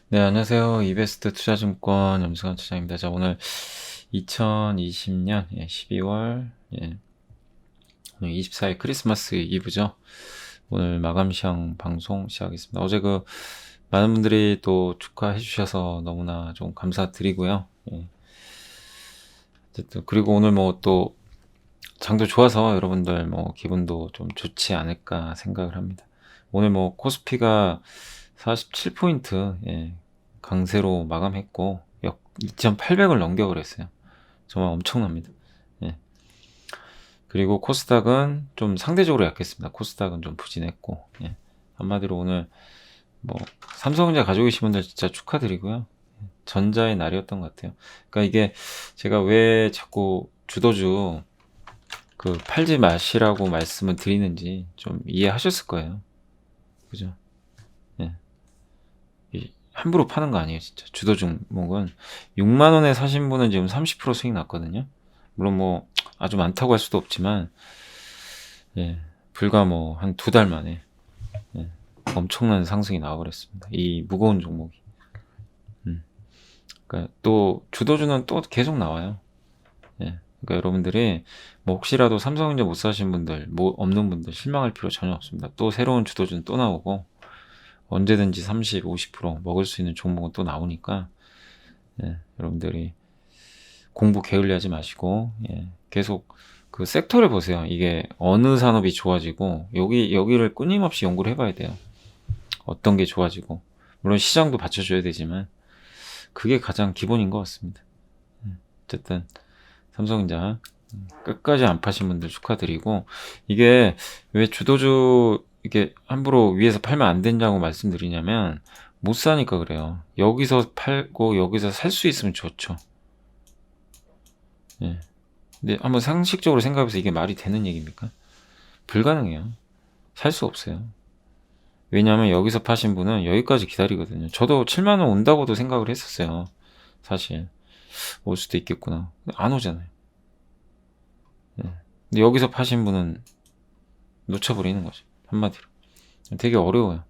네, 안녕하세요. 이베스트 투자증권 염승환 차장입니다. 자, 오늘 2020년 12월 오늘 24일 크리스마스 이브죠. 오늘 마감 시황 방송 시작하겠습니다. 어제 많은 분들이 또 축하해 주셔서 너무나 좀 감사드리고요. 어쨌든 그리고 오늘 뭐 또 장도 좋아서 여러분들 뭐 기분도 좀 좋지 않을까 생각을 합니다. 오늘 뭐 코스피가 47포인트 강세로 마감했고 2,800을 넘겨버렸어요. 정말 엄청납니다. 예. 그리고 코스닥은 좀 상대적으로 약했습니다. 코스닥은 좀 부진했고 한마디로 오늘 뭐 삼성전자 가지고 계신 분들 진짜 축하드리고요. 전자의 날이었던 것 같아요. 그러니까 이게 제가 왜 자꾸 주도주 팔지 마시라고 말씀을 드리는지 좀 이해하셨을 거예요. 그죠? 예. 함부로 파는 거 아니에요, 진짜. 주도 종목은 6만 원에 사신 분은 지금 30% 수익 났거든요. 물론 뭐 아주 많다고 할 수도 없지만 불과 뭐 한 2달 만에 엄청난 상승이 나와버렸습니다. 이 무거운 종목이. 그러니까 또 주도주는 또 계속 나와요. 그러니까 여러분들이 뭐 혹시라도 삼성전자 못 사신 분들, 뭐 없는 분들 실망할 필요 전혀 없습니다. 또 새로운 주도주는 또 나오고 언제든지 30, 50% 먹을 수 있는 종목은 또 나오니까 여러분들이 공부 게을리하지 마시고 계속 섹터를 보세요. 이게 어느 산업이 좋아지고 여기를 끊임없이 연구를 해봐야 돼요. 어떤 게 좋아지고 물론 시장도 받쳐줘야 되지만 그게 가장 기본인 것 같습니다. 어쨌든 삼성전자 끝까지 안 파신 분들 축하드리고 이게 왜 주도주 이게 함부로 위에서 팔면 안 된다고 말씀드리냐면 못 사니까 그래요. 여기서 팔고 여기서 살 수 있으면 좋죠. 근데 한번 상식적으로 생각해서 이게 말이 되는 얘기입니까? 불가능해요. 살 수 없어요. 왜냐하면 여기서 파신 분은 여기까지 기다리거든요. 저도 7만 원 온다고도 생각을 했었어요. 사실 올 수도 있겠구나. 안 오잖아요. 근데 여기서 파신 분은 놓쳐버리는 거죠. 한마디로. 되게 어려워요.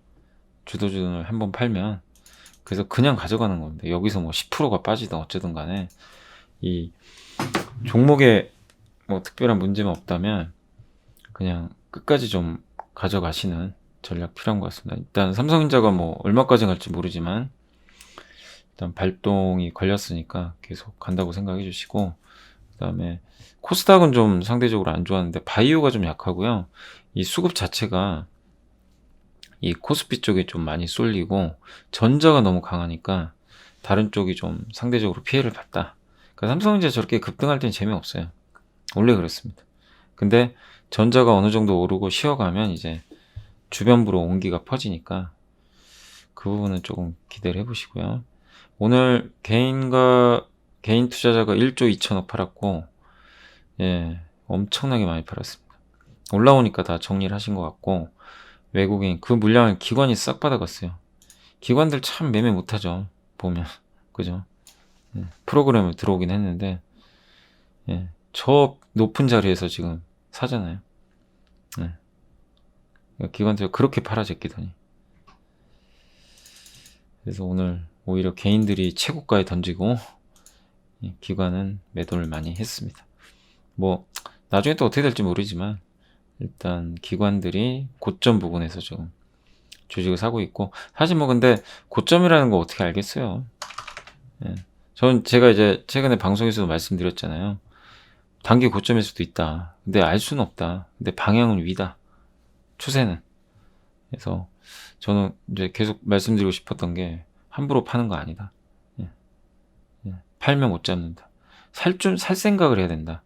주도주를 한번 팔면. 그래서 그냥 가져가는 겁니다. 여기서 뭐 10%가 빠지든 어쩌든 간에 이 종목에 뭐 특별한 문제만 없다면 그냥 끝까지 좀 가져가시는 전략 필요한 것 같습니다. 일단 삼성전자가 뭐 얼마까지 갈지 모르지만 일단 발동이 걸렸으니까 계속 간다고 생각해 주시고 그 다음에 코스닥은 좀 상대적으로 안 좋았는데 바이오가 좀 약하고요. 이 수급 자체가 이 코스피 쪽에 좀 많이 쏠리고 전자가 너무 강하니까 다른 쪽이 좀 상대적으로 피해를 봤다. 그러니까 삼성전자 저렇게 급등할 땐 재미없어요. 원래 그렇습니다. 근데 전자가 어느 정도 오르고 쉬어가면 이제 주변부로 온기가 퍼지니까 그 부분은 조금 기대를 해보시고요. 오늘 개인 투자자가 1조 2천억 팔았고 엄청나게 많이 팔았습니다. 올라오니까 다 정리를 하신 것 같고 외국인 그 물량을 기관이 싹 받아갔어요. 기관들 참 매매 못하죠. 보면 그죠? 프로그램을 들어오긴 했는데 저 높은 자리에서 지금 사잖아요. 기관들 그렇게 팔아제끼더니 그래서 오늘 오히려 개인들이 최고가에 던지고 기관은 매도를 많이 했습니다. 뭐 나중에 또 어떻게 될지 모르지만 일단 기관들이 고점 부분에서 좀 주식을 사고 있고 사실 뭐 근데 고점이라는 거 어떻게 알겠어요. 제가 이제 최근에 방송에서도 말씀드렸잖아요. 단기 고점일 수도 있다. 근데 알 수는 없다. 근데 방향은 위다. 추세는. 그래서 저는 이제 계속 말씀드리고 싶었던 게 함부로 파는 거 아니다. 팔면 못 잡는다. 살 생각을 해야 된다.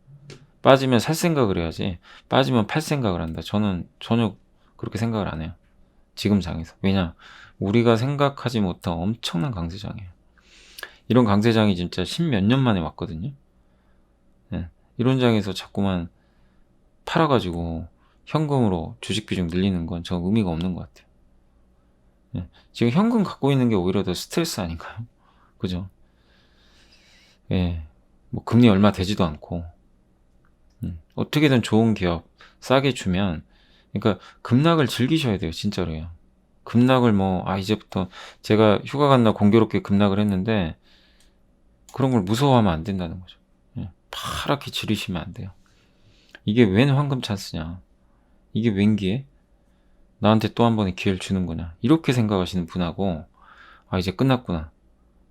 빠지면 살 생각을 해야지. 빠지면 팔 생각을 한다. 저는 전혀 그렇게 생각을 안 해요. 지금 장에서. 왜냐? 우리가 생각하지 못한 엄청난 강세장이에요. 이런 강세장이 진짜 10몇 년 만에 왔거든요. 이런 장에서 자꾸만 팔아가지고 현금으로 주식 비중 늘리는 건 전 의미가 없는 것 같아요. 지금 현금 갖고 있는 게 오히려 더 스트레스 아닌가요? 그죠? 뭐 금리 얼마 되지도 않고 어떻게든 좋은 기업 싸게 주면 그러니까 급락을 즐기셔야 돼요. 진짜로요. 급락을 이제부터 제가 휴가 갔나 공교롭게 급락을 했는데 그런 걸 무서워하면 안 된다는 거죠. 예. 파랗게 지르시면 안 돼요. 이게 웬 황금 찬스냐? 이게 웬 기회? 나한테 또 한 번의 기회를 주는 거냐? 이렇게 생각하시는 분하고 이제 끝났구나.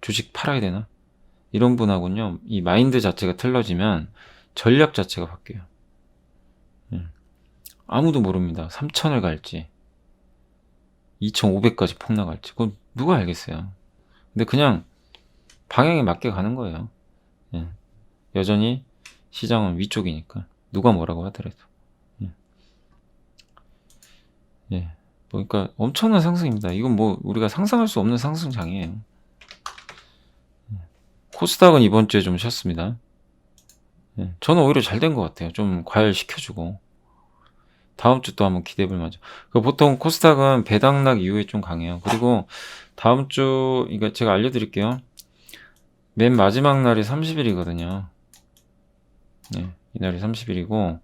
주식 팔아야 되나? 이런 분하고는요. 이 마인드 자체가 틀어지면 전략 자체가 바뀌어요. 예. 아무도 모릅니다. 3,000을 갈지 2,500까지 폭락할지 그건 누가 알겠어요. 근데 그냥 방향에 맞게 가는 거예요. 예. 여전히 시장은 위쪽이니까 누가 뭐라고 하더라도. 예. 예. 그러니까 엄청난 상승입니다. 이건 우리가 상상할 수 없는 상승장이에요. 코스닥은 이번 주에 좀 쉬었습니다. 예. 저는 오히려 잘 된 것 같아요. 좀 과열시켜주고 다음 주 또 한번 기대해볼 만하죠. 보통 코스닥은 배당락 이후에 좀 강해요. 그리고 다음 주 이거 제가 알려드릴게요. 맨 마지막 날이 30일이거든요. 네, 이날이 30일이고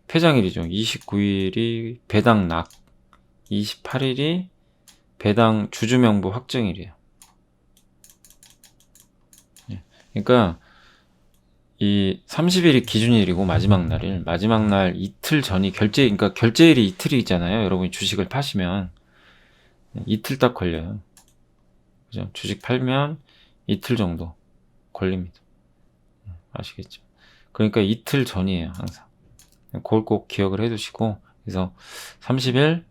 폐장일이죠. 29일이 배당락, 28일이 배당 주주명부 확정일이에요. 네, 그러니까 이 30일이 기준일이고 마지막 날 이틀 전이 그러니까 결제일이 이틀이잖아요. 여러분이 주식을 파시면 이틀 딱 걸려요. 그죠? 주식 팔면 이틀 정도 걸립니다. 아시겠죠? 그러니까 이틀 전이에요, 항상. 그걸 꼭 기억을 해두시고, 그래서 30일,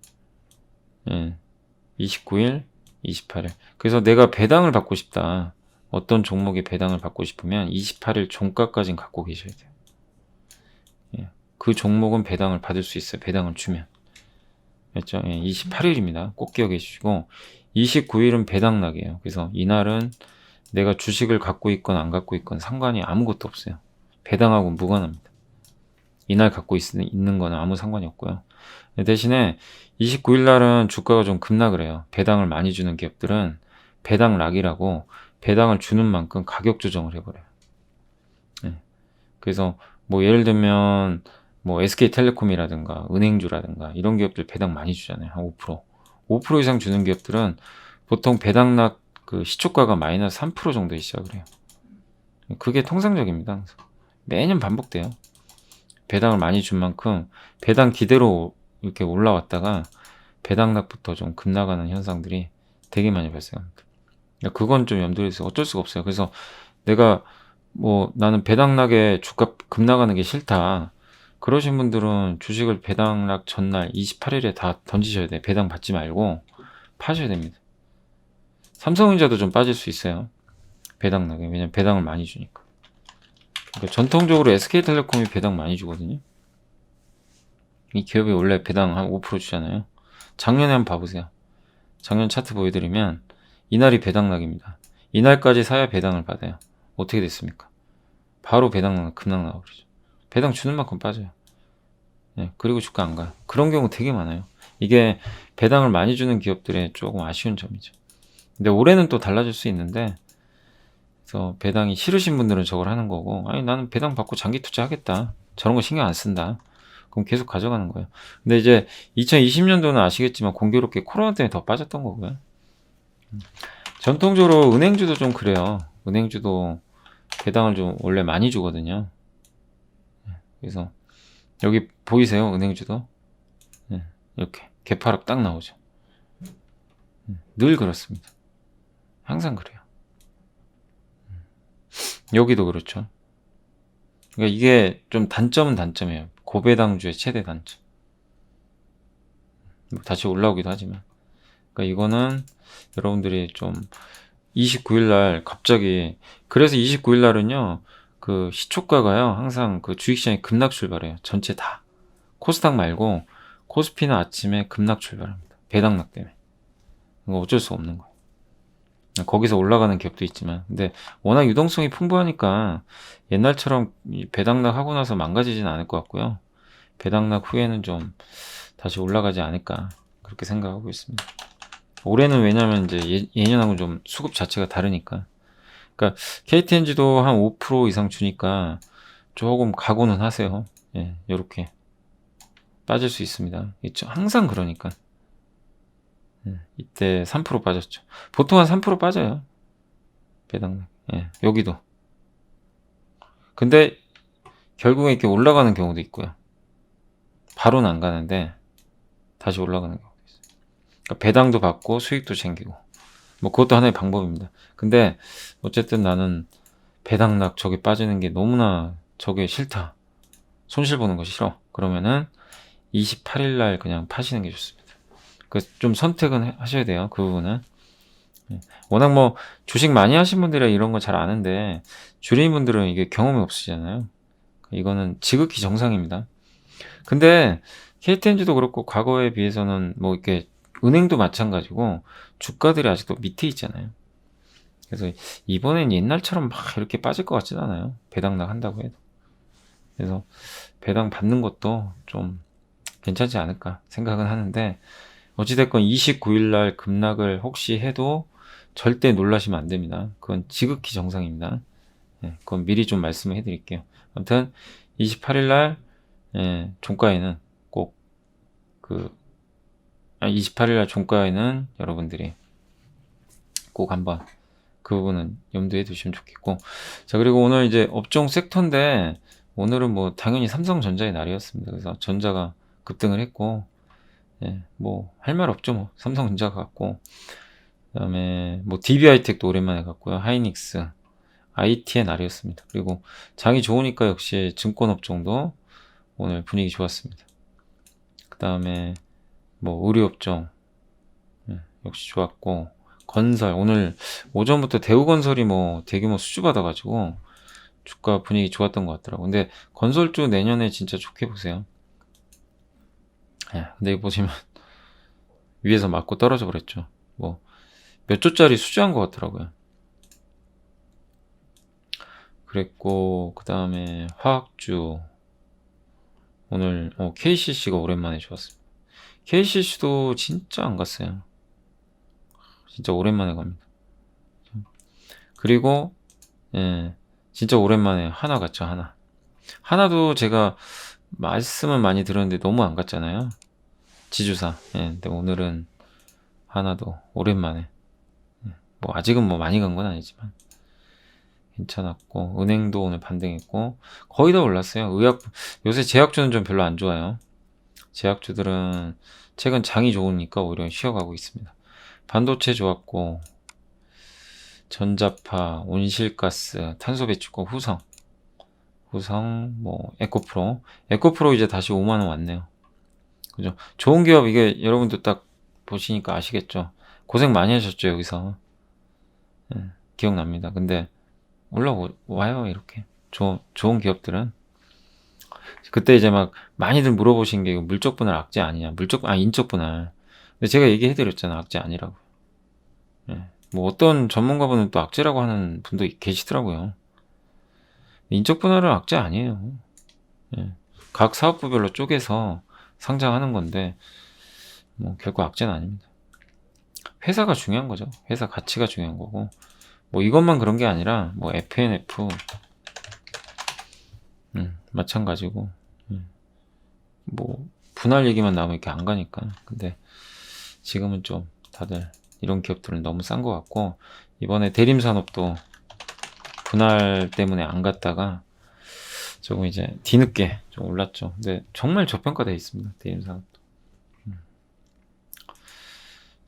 29일, 28일. 그래서 내가 배당을 받고 싶다. 어떤 종목의 배당을 받고 싶으면 28일 종가까지는 갖고 계셔야 돼요. 예. 그 종목은 배당을 받을 수 있어요. 배당을 주면. 그렇죠? 28일입니다. 꼭 기억해 주시고 29일은 배당락이에요. 그래서 이날은 내가 주식을 갖고 있건 안 갖고 있건 상관이 아무것도 없어요. 배당하고는 무관합니다. 이날 갖고 있는 거는 아무 상관이 없고요. 대신에 29일 날은 주가가 좀 급락을 해요. 배당을 많이 주는 기업들은 배당락이라고 배당을 주는 만큼 가격 조정을 해버려요. 네. 그래서 예를 들면 SK텔레콤이라든가 은행주라든가 이런 기업들 배당 많이 주잖아요. 한 5%. 5% 이상 주는 기업들은 보통 배당락 그 시초가가 마이너스 3% 정도에 시작을 해요. 그게 통상적입니다. 항상. 매년 반복돼요. 배당을 많이 준 만큼 배당 기대로 이렇게 올라왔다가 배당락부터 좀 급나가는 현상들이 되게 많이 발생합니다. 그건 좀 염두에 두세요. 어쩔 수가 없어요. 그래서 내가 나는 배당락에 주가 급나가는 게 싫다. 그러신 분들은 주식을 배당락 전날 28일에 다 던지셔야 돼요. 배당 받지 말고 파셔야 됩니다. 삼성전자도 좀 빠질 수 있어요. 배당락에. 왜냐면 배당을 많이 주니까. 그러니까 전통적으로 SK텔레콤이 배당 많이 주거든요. 이 기업이 원래 배당 한 5% 주잖아요. 작년에 한번 봐보세요. 작년 차트 보여드리면 이날이 배당락입니다. 이날까지 사야 배당을 받아요. 어떻게 됐습니까? 바로 배당 급락 나와버리죠. 배당 주는 만큼 빠져요. 네, 그리고 주가 안 가요. 그런 경우 되게 많아요. 이게 배당을 많이 주는 기업들의 조금 아쉬운 점이죠. 근데 올해는 또 달라질 수 있는데, 그래서 배당이 싫으신 분들은 저걸 하는 거고, 아니 나는 배당 받고 장기 투자하겠다. 저런 거 신경 안 쓴다. 그럼 계속 가져가는 거예요. 근데 이제 2020년도는 아시겠지만 공교롭게 코로나 때문에 더 빠졌던 거고요. 전통적으로 은행주도 좀 그래요. 은행주도 배당을 좀 원래 많이 주거든요. 그래서 여기 보이세요? 은행주도 이렇게 개파락 딱 나오죠. 늘 그렇습니다. 항상 그래요. 여기도 그렇죠. 그러니까 이게 좀 단점은 단점이에요. 고배당주의 최대 단점. 다시 올라오기도 하지만. 그러니까 이거는 여러분들이 좀 29일 날 갑자기, 그래서 29일 날은요, 그 시초가가요, 항상 그 주식시장이 급락 출발해요. 전체 다. 코스닥 말고 코스피는 아침에 급락 출발합니다. 배당락 때문에. 이거 어쩔 수 없는 거예요. 거기서 올라가는 기업도 있지만, 근데 워낙 유동성이 풍부하니까 옛날처럼 배당락 하고 나서 망가지진 않을 것 같고요. 배당락 후에는 좀 다시 올라가지 않을까 그렇게 생각하고 있습니다. 올해는 왜냐면 이제 예년하고 좀 수급 자체가 다르니까. 그러니까 KTNG도 한 5% 이상 주니까 조금 각오는 하세요. 예, 요렇게 빠질 수 있습니다. 있죠. 항상 그러니까. 이때 3% 빠졌죠. 보통 한 3% 빠져요. 배당락. 예, 여기도. 근데 결국에 이렇게 올라가는 경우도 있고요. 바로는 안 가는데 다시 올라가는 경우도 있어요. 그러니까 배당도 받고 수익도 챙기고. 뭐 그것도 하나의 방법입니다. 근데 어쨌든 나는 배당락 저게 빠지는 게 너무나 저게 싫다. 손실 보는 거 싫어. 그러면은 28일 날 그냥 파시는 게 좋습니다. 그 좀 선택은 하셔야 돼요. 그 부분은. 예. 워낙 뭐 주식 많이 하신 분들이라 이런 거 잘 아는데 주린 분들은 이게 경험이 없으시잖아요. 이거는 지극히 정상입니다. 근데 KTNG도 그렇고 과거에 비해서는 뭐 이렇게 은행도 마찬가지고 주가들이 아직도 밑에 있잖아요. 그래서 이번엔 옛날처럼 막 이렇게 빠질 것 같진 않아요. 배당락 한다고 해도. 그래서 배당 받는 것도 좀 괜찮지 않을까 생각은 하는데 어찌됐건 29일 날 급락을 혹시 해도 절대 놀라시면 안 됩니다. 그건 지극히 정상입니다. 예, 그건 미리 좀 말씀을 해드릴게요. 아무튼 28일 날 종가에는 꼭 28일 날 종가에는 여러분들이 꼭 한번 그 부분은 염두에 두시면 좋겠고. 자, 그리고 오늘 이제 업종 섹터인데 오늘은 뭐 당연히 삼성전자의 날이었습니다. 그래서 전자가 급등을 했고, 뭐 할 말 없죠. 뭐 삼성전자가 갔고, 그다음에 뭐 DB하이텍도 오랜만에 갔고요. 하이닉스, IT의 날이었습니다. 그리고 장이 좋으니까 역시 증권 업종도 오늘 분위기 좋았습니다. 그다음에 뭐 의류 업종 역시 좋았고, 건설 오늘 오전부터 대우건설이 뭐 대규모 수주 받아가지고 주가 분위기 좋았던 것 같더라고. 근데 건설주 내년에 진짜 좋게 보세요. 근데 이거 보시면 위에서 맞고 떨어져 버렸죠. 뭐 몇 조짜리 수주한 것 같더라고요. 그랬고 그 다음에 화학주 오늘 KCC가 오랜만에 좋았습니다. KCC도 진짜 안 갔어요. 진짜 오랜만에 갑니다. 그리고 진짜 오랜만에 하나 갔죠. 하나도 제가 말씀은 많이 들었는데 너무 안 갔잖아요. 지주사. 근데 오늘은 하나도 오랜만에 뭐 아직은 뭐 많이 간 건 아니지만 괜찮았고, 은행도 오늘 반등했고 거의 다 올랐어요. 요새 제약주는 좀 별로 안 좋아요. 제약주들은 최근 장이 좋으니까 오히려 쉬어가고 있습니다. 반도체 좋았고, 전자파, 온실가스, 탄소배출권, 후성, 뭐 에코프로 이제 다시 5만 원 왔네요. 그죠? 좋은 기업, 이게 여러분도 딱 보시니까 아시겠죠? 고생 많이 하셨죠, 여기서. 기억납니다. 근데 올라와요, 이렇게. 좋은 기업들은. 그때 이제 막 많이들 물어보신 게 이거 물적 분할 악재 아니냐. 인적 분할. 근데 제가 얘기해드렸잖아. 악재 아니라고. 뭐 어떤 전문가분은 또 악재라고 하는 분도 계시더라고요. 인적 분할은 악재 아니에요. 각 사업부별로 쪼개서 상장하는 건데 뭐 결코 악재는 아닙니다. 회사가 중요한 거죠. 회사 가치가 중요한 거고, 뭐 이것만 그런 게 아니라 뭐 FNF 마찬가지고, 뭐 분할 얘기만 나오면 이렇게 안 가니까. 근데 지금은 좀 다들 이런 기업들은 너무 싼 것 같고, 이번에 대림산업도 분할 때문에 안 갔다가 조금 이제 뒤늦게 좀 올랐죠. 근데 정말 저평가되어 있습니다. 대림산업도.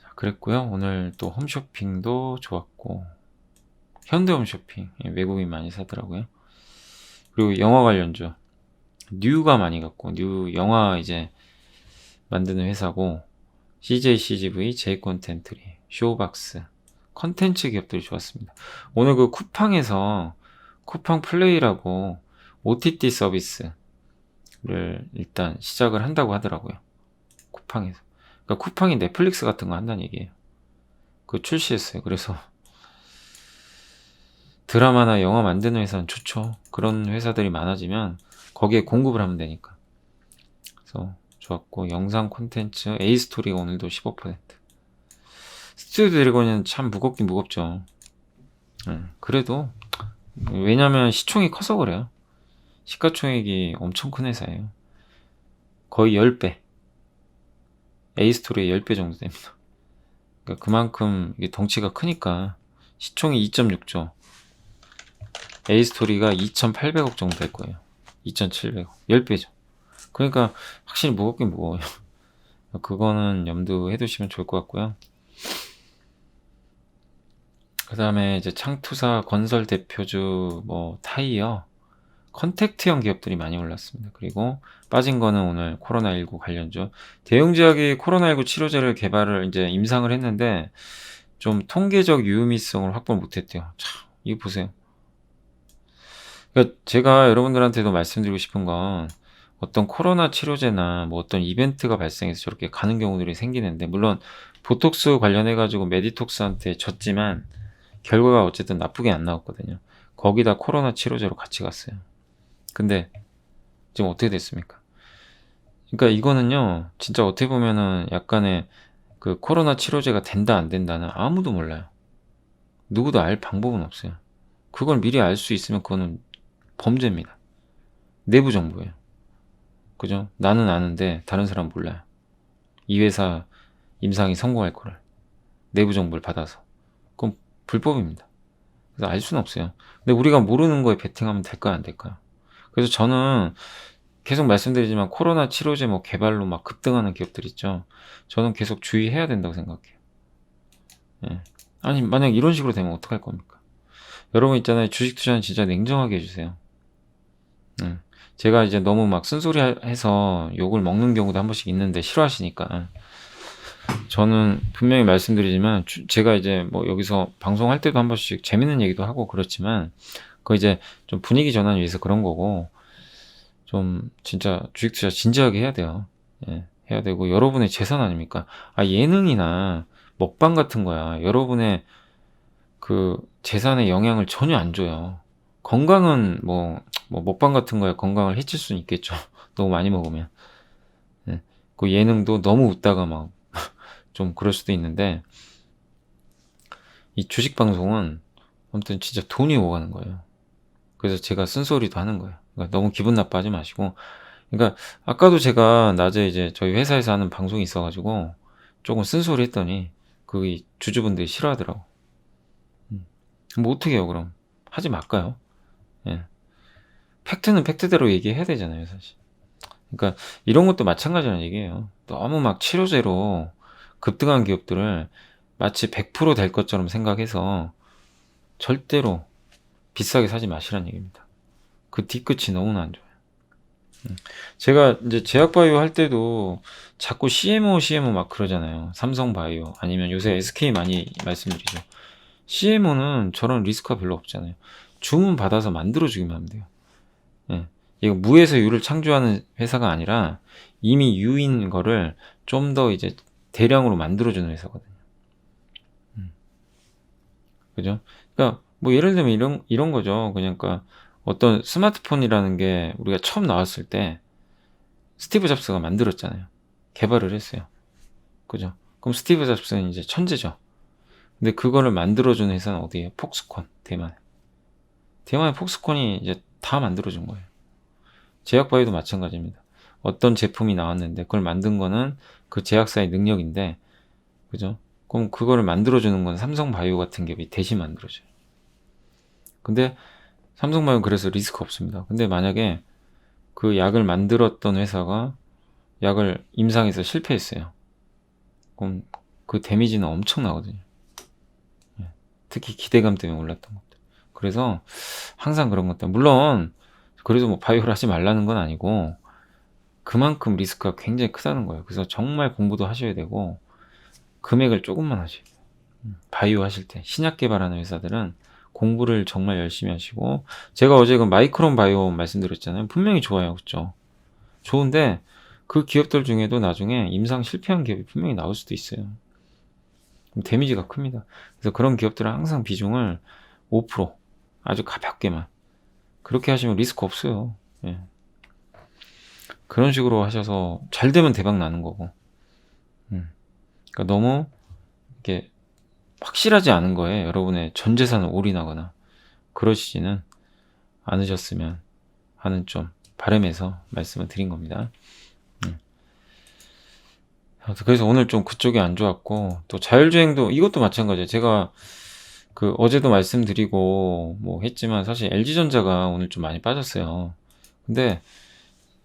자, 그랬고요. 오늘 또 홈쇼핑도 좋았고, 현대홈쇼핑 외국인 많이 사더라고요. 그리고 영화 관련주 뉴가 많이 갔고, 뉴 영화 이제 만드는 회사고, CJ CGV, J콘텐트리, 쇼박스 컨텐츠 기업들이 좋았습니다. 오늘 그 쿠팡에서 쿠팡 플레이라고 OTT 서비스를 일단 시작을 한다고 하더라고요. 쿠팡에서. 그러니까 쿠팡이 넷플릭스 같은 거 한다는 얘기예요. 그거 출시했어요. 그래서 드라마나 영화 만드는 회사는 좋죠. 그런 회사들이 많아지면 거기에 공급을 하면 되니까. 그래서 좋았고, 영상 콘텐츠 A스토리가 오늘도 15%. 스튜디오 드래곤은 참 무겁긴 무겁죠. 그래도 왜냐면 시총이 커서 그래요. 시가총액이 엄청 큰 회사예요. 거의 10배. A스토리의 10배 정도 됩니다. 그러니까 그만큼 이게 덩치가 크니까 시총이 2.6조, A스토리가 2,800억 정도 될 거예요. 2,700억. 10배죠. 그러니까 확실히 무겁긴 무거워요. 그거는 염두해 두시면 좋을 것 같고요. 그 다음에 이제 창투사, 건설 대표주, 뭐 타이어, 컨택트형 기업들이 많이 올랐습니다. 그리고 빠진 거는 오늘 코로나19 관련주. 대웅제약이 코로나19 치료제를 개발을 이제 임상을 했는데 좀 통계적 유의미성을 확보를 못했대요. 참, 이거 보세요. 그러니까 제가 여러분들한테도 말씀드리고 싶은 건 어떤 코로나 치료제나 뭐 어떤 이벤트가 발생해서 저렇게 가는 경우들이 생기는데, 물론 보톡스 관련해 가지고 메디톡스한테 졌지만 결과가 어쨌든 나쁘게 안 나왔거든요. 거기다 코로나 치료제로 같이 갔어요. 근데 지금 어떻게 됐습니까? 그러니까 이거는요, 진짜 어떻게 보면은 약간의 그 코로나 치료제가 된다 안 된다는 아무도 몰라요. 누구도 알 방법은 없어요. 그걸 미리 알 수 있으면 그거는 범죄입니다. 내부 정보예요. 그죠? 나는 아는데 다른 사람 몰라요. 이 회사 임상이 성공할 거를 내부 정보를 받아서. 그럼 불법입니다. 그래서 알 수는 없어요. 근데 우리가 모르는 거에 베팅하면 될까요, 안 될까요? 그래서 저는 계속 말씀드리지만 코로나 치료제 뭐 개발로 막 급등하는 기업들 있죠. 저는 계속 주의해야 된다고 생각해요. 예. 아니, 만약 이런 식으로 되면 어떡할 겁니까? 여러분 있잖아요. 주식 투자는 진짜 냉정하게 해주세요. 예. 제가 이제 너무 막 쓴소리 해서 욕을 먹는 경우도 한 번씩 있는데 싫어하시니까. 저는 분명히 말씀드리지만 제가 이제 뭐 여기서 방송할 때도 한 번씩 재밌는 얘기도 하고 그렇지만 그거 이제 좀 분위기 전환을 위해서 그런 거고, 좀 진짜 주식 투자 진지하게 해야 돼요. 예, 해야 되고 여러분의 재산 아닙니까? 예능이나 먹방 같은 거야 여러분의 그 재산에 영향을 전혀 안 줘요. 건강은 뭐 먹방 같은 거야 건강을 해칠 수는 있겠죠. 너무 많이 먹으면. 예. 그 예능도 너무 웃다가 막 좀 그럴 수도 있는데, 이 주식 방송은 아무튼 진짜 돈이 오가는 거예요. 그래서 제가 쓴소리도 하는 거예요. 그러니까 너무 기분 나빠하지 마시고. 그러니까 아까도 제가 낮에 이제 저희 회사에서 하는 방송이 있어 가지고 조금 쓴소리 했더니 그 주주분들이 싫어하더라고. 뭐 어떻게 해요 그럼? 하지 말까요? 예. 팩트는 팩트대로 얘기해야 되잖아요, 사실. 그러니까 이런 것도 마찬가지라는 얘기예요. 너무 막 치료제로 급등한 기업들을 마치 100%될 것처럼 생각해서 절대로 비싸게 사지 마시라는 얘기입니다. 그 뒤끝이 너무나 안 좋아요. 제가 이제 제약바이오 할 때도 자꾸 CMO 막 그러잖아요. 삼성바이오 아니면 요새 SK 많이 말씀드리죠. CMO는 저런 리스크가 별로 없잖아요. 주문 받아서 만들어 주기만 하면 돼요. 예. 이거 무에서 유를 창조하는 회사가 아니라 이미 유인 거를 좀 더 이제 대량으로 만들어 주는 회사거든요. 그죠? 그러니까 뭐 예를 들면 이런 거죠. 그러니까 어떤 스마트폰이라는 게 우리가 처음 나왔을 때 스티브 잡스가 만들었잖아요. 개발을 했어요. 그죠? 그럼 스티브 잡스는 이제 천재죠. 근데 그거를 만들어준 회사는 어디예요? 폭스콘, 대만. 대만의 폭스콘이 이제 다 만들어준 거예요. 제약바이오도 마찬가지입니다. 어떤 제품이 나왔는데 그걸 만든 거는 그 제약사의 능력인데, 그죠? 그럼 그거를 만들어주는 건 삼성바이오 같은 기업이 대신 만들어줘요. 근데 삼성바이오는 그래서 리스크 없습니다. 근데 만약에 그 약을 만들었던 회사가 약을 임상에서 실패했어요. 그럼 그 데미지는 엄청나거든요. 예. 특히 기대감 때문에 올랐던 것들. 그래서 항상 그런 것들. 물론 그래도 뭐 바이오를 하지 말라는 건 아니고 그만큼 리스크가 굉장히 크다는 거예요. 그래서 정말 공부도 하셔야 되고 금액을 조금만 하셔야 돼요. 바이오 하실 때 신약 개발하는 회사들은 공부를 정말 열심히 하시고, 제가 어제 그 마이크론 바이오 말씀드렸잖아요. 분명히 좋아요. 그렇죠? 좋은데 그 기업들 중에도 나중에 임상 실패한 기업이 분명히 나올 수도 있어요. 그럼 데미지가 큽니다. 그래서 그런 기업들은 항상 비중을 5% 아주 가볍게만, 그렇게 하시면 리스크 없어요. 예. 그런 식으로 하셔서 잘 되면 대박 나는 거고. 그러니까 너무 이렇게 확실하지 않은 거에 여러분의 전 재산을 올인하거나 그러시지는 않으셨으면 하는 좀 바람에서 말씀을 드린 겁니다. 그래서 오늘 좀 그쪽이 안 좋았고, 또 자율주행도 이것도 마찬가지예요. 제가 그 어제도 말씀드리고 뭐 했지만 사실 LG전자가 오늘 좀 많이 빠졌어요. 근데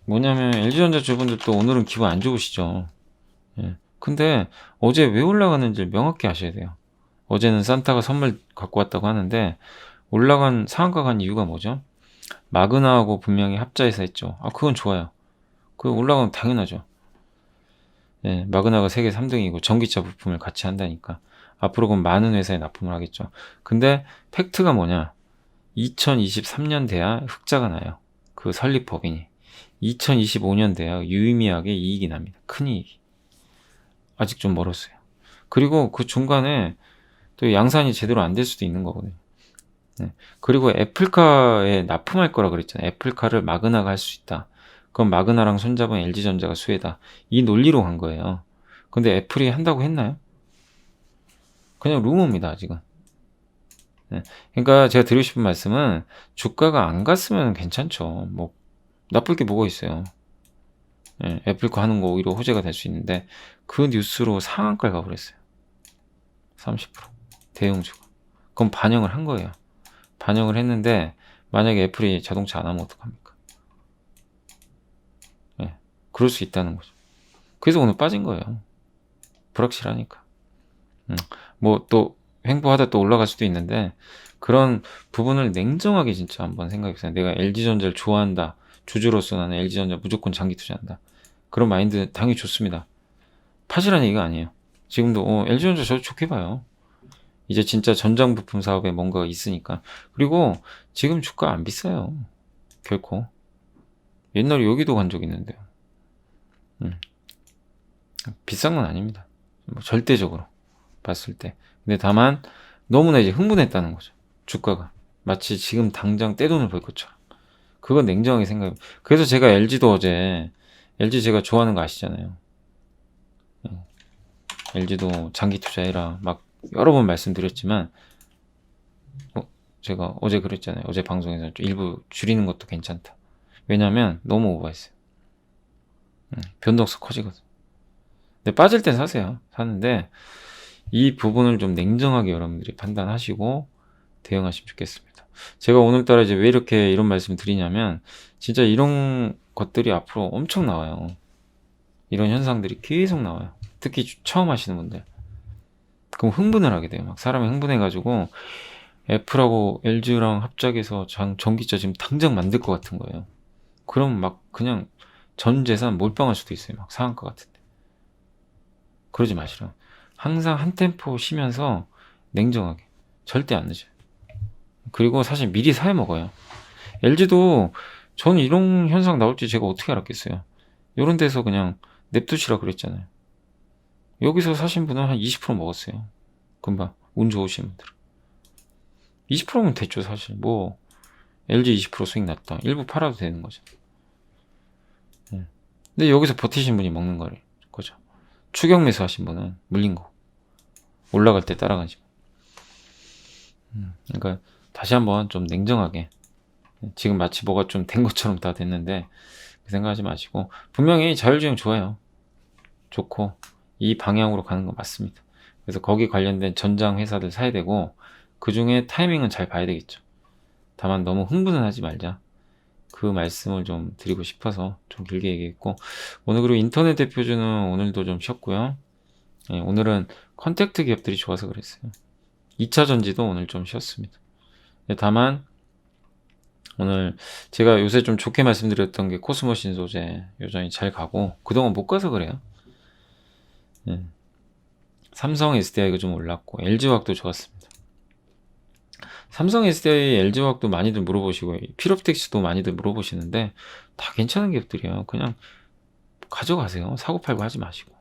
뭐냐면 LG전자 주분들도 오늘은 기분 안 좋으시죠. 예. 근데 어제 왜 올라갔는지 명확히 아셔야 돼요. 어제는 산타가 선물 갖고 왔다고 하는데 올라간 상한가 간 이유가 뭐죠? 마그나하고 분명히 합자해서 했죠. 그건 좋아요. 그 올라가면 당연하죠. 예, 마그나가 세계 3등이고 전기차 부품을 같이 한다니까. 앞으로 그럼 많은 회사에 납품을 하겠죠. 근데 팩트가 뭐냐? 2023년 돼야 흑자가 나요. 그 설립 법인이. 2025년 돼야 유의미하게 이익이 납니다. 큰 이익이. 아직 좀 멀었어요. 그리고 그 중간에 또 양산이 제대로 안 될 수도 있는 거거든요. 네. 그리고 애플카에 납품할 거라 그랬잖아요. 애플카를 마그나가 할 수 있다. 그럼 마그나랑 손잡은 LG전자가 수혜다. 이 논리로 간 거예요. 근데 애플이 한다고 했나요? 그냥 루머입니다, 아직은. 네. 그러니까 제가 드리고 싶은 말씀은 주가가 안 갔으면 괜찮죠. 뭐 나쁠 게 뭐가 있어요. 예, 애플거 하는 거 오히려 호재가 될 수 있는데 그 뉴스로 상한가에 가버렸어요. 30% 대형주가. 그럼 반영을 한 거예요. 반영을 했는데 만약에 애플이 자동차 안 하면 어떡합니까? 예, 그럴 수 있다는 거죠. 그래서 오늘 빠진 거예요. 불확실하니까. 뭐 또 횡보하다 또 올라갈 수도 있는데 그런 부분을 냉정하게 진짜 한번 생각해보세요. 내가 LG전자를 좋아한다. 주주로서 나는 LG전자 무조건 장기 투자한다. 그런 마인드 당연히 좋습니다. 파시라는 얘기가 아니에요. 지금도 LG전자 저도 좋게 봐요. 이제 진짜 전장 부품 사업에 뭔가가 있으니까. 그리고 지금 주가 안 비싸요. 결코. 옛날에 여기도 간 적 있는데요. 비싼 건 아닙니다. 뭐 절대적으로 봤을 때. 근데 다만 너무나 이제 흥분했다는 거죠. 주가가. 마치 지금 당장 떼돈을 벌 것처럼. 그건 냉정하게 생각해. 그래서 제가 LG도 어제 LG 제가 좋아하는 거 아시잖아요. LG도 장기 투자해라. 막 여러 번 말씀드렸지만 제가 어제 그랬잖아요. 어제 방송에서 일부 줄이는 것도 괜찮다. 왜냐면 너무 오버했어요. 변동성 커지거든. 근데 빠질 땐 사세요. 사는데 이 부분을 좀 냉정하게 여러분들이 판단하시고 대응하시면 좋겠습니다. 제가 오늘따라 이제 왜 이렇게 이런 말씀 드리냐면 진짜 이런 것들이 앞으로 엄청 나와요. 이런 현상들이 계속 나와요. 특히 처음 하시는 분들. 그럼 흥분을 하게 돼요. 막 사람이 흥분해가지고 애플하고 LG랑 합작해서 전기차 지금 당장 만들 것 같은 거예요. 그럼 막 그냥 전 재산 몰빵할 수도 있어요. 막 상한가 같은데. 그러지 마시라. 항상 한 템포 쉬면서 냉정하게. 절대 안 늦어요. 그리고 사실 미리 사해 먹어요. LG도 저는 이런 현상 나올지 제가 어떻게 알았겠어요. 이런 데서 그냥 냅두시라 그랬잖아요. 여기서 사신 분은 한 20% 먹었어요. 금방 운 좋으신 분들. 20%면 됐죠 사실. 뭐 LG 20% 수익 났다. 일부 팔아도 되는 거죠. 근데 여기서 버티신 분이 먹는 거죠. 추격 매수 하신 분은 물린 거. 올라갈 때 따라가지. 그러니까 다시 한번 좀 냉정하게 지금 마치 뭐가 좀 된 것처럼 다 됐는데 그 생각하지 마시고 분명히 자율주행 좋아요. 좋고 이 방향으로 가는 거 맞습니다. 그래서 거기 관련된 전장 회사들 사야 되고 그 중에 타이밍은 잘 봐야 되겠죠. 다만 너무 흥분은 하지 말자. 그 말씀을 좀 드리고 싶어서 좀 길게 얘기했고 오늘 그리고 인터넷 대표주는 오늘도 좀 쉬었고요. 예, 오늘은 컨택트 기업들이 좋아서 그랬어요. 2차 전지도 오늘 좀 쉬었습니다. 다만 오늘 제가 요새 좀 좋게 말씀드렸던 게 코스모 신소재 여전히 잘 가고 그동안 못 가서 그래요. 예. 삼성 SDI가 좀 올랐고 LG화학도 좋았습니다. 삼성 SDI, LG화학도 많이들 물어보시고 필업텍스도 많이들 물어보시는데 다 괜찮은 기업들이에요. 그냥 가져가세요. 사고 팔고 하지 마시고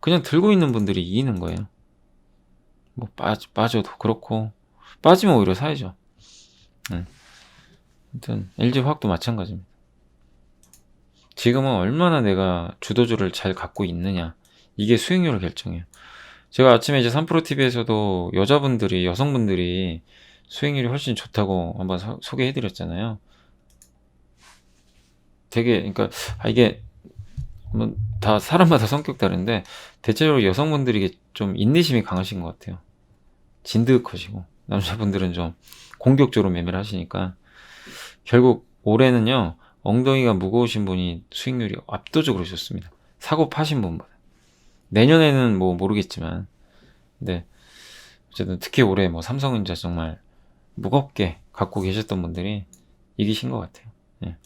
그냥 들고 있는 분들이 이기는 거예요. 뭐 빠져도 그렇고 빠지면 오히려 사야죠. 아무튼 LG화학도 마찬가지입니다. 지금은 얼마나 내가 주도주를 잘 갖고 있느냐 이게 수익률을 결정해요. 제가 아침에 이제 3프로TV에서도 여성분들이 수익률이 훨씬 좋다고 한번 소개해드렸잖아요. 되게, 그러니까, 이게 뭐 다 사람마다 성격 다른데 대체적으로 여성분들이 좀 인내심이 강하신 것 같아요. 진드컷이고 남자분들은 좀 공격적으로 매매를 하시니까 결국 올해는요 엉덩이가 무거우신 분이 수익률이 압도적으로 좋습니다. 사고 파신 분보다. 내년에는 뭐 모르겠지만 근데 어쨌든 특히 올해 뭐 삼성전자 정말 무겁게 갖고 계셨던 분들이 이기신 것 같아요. 예.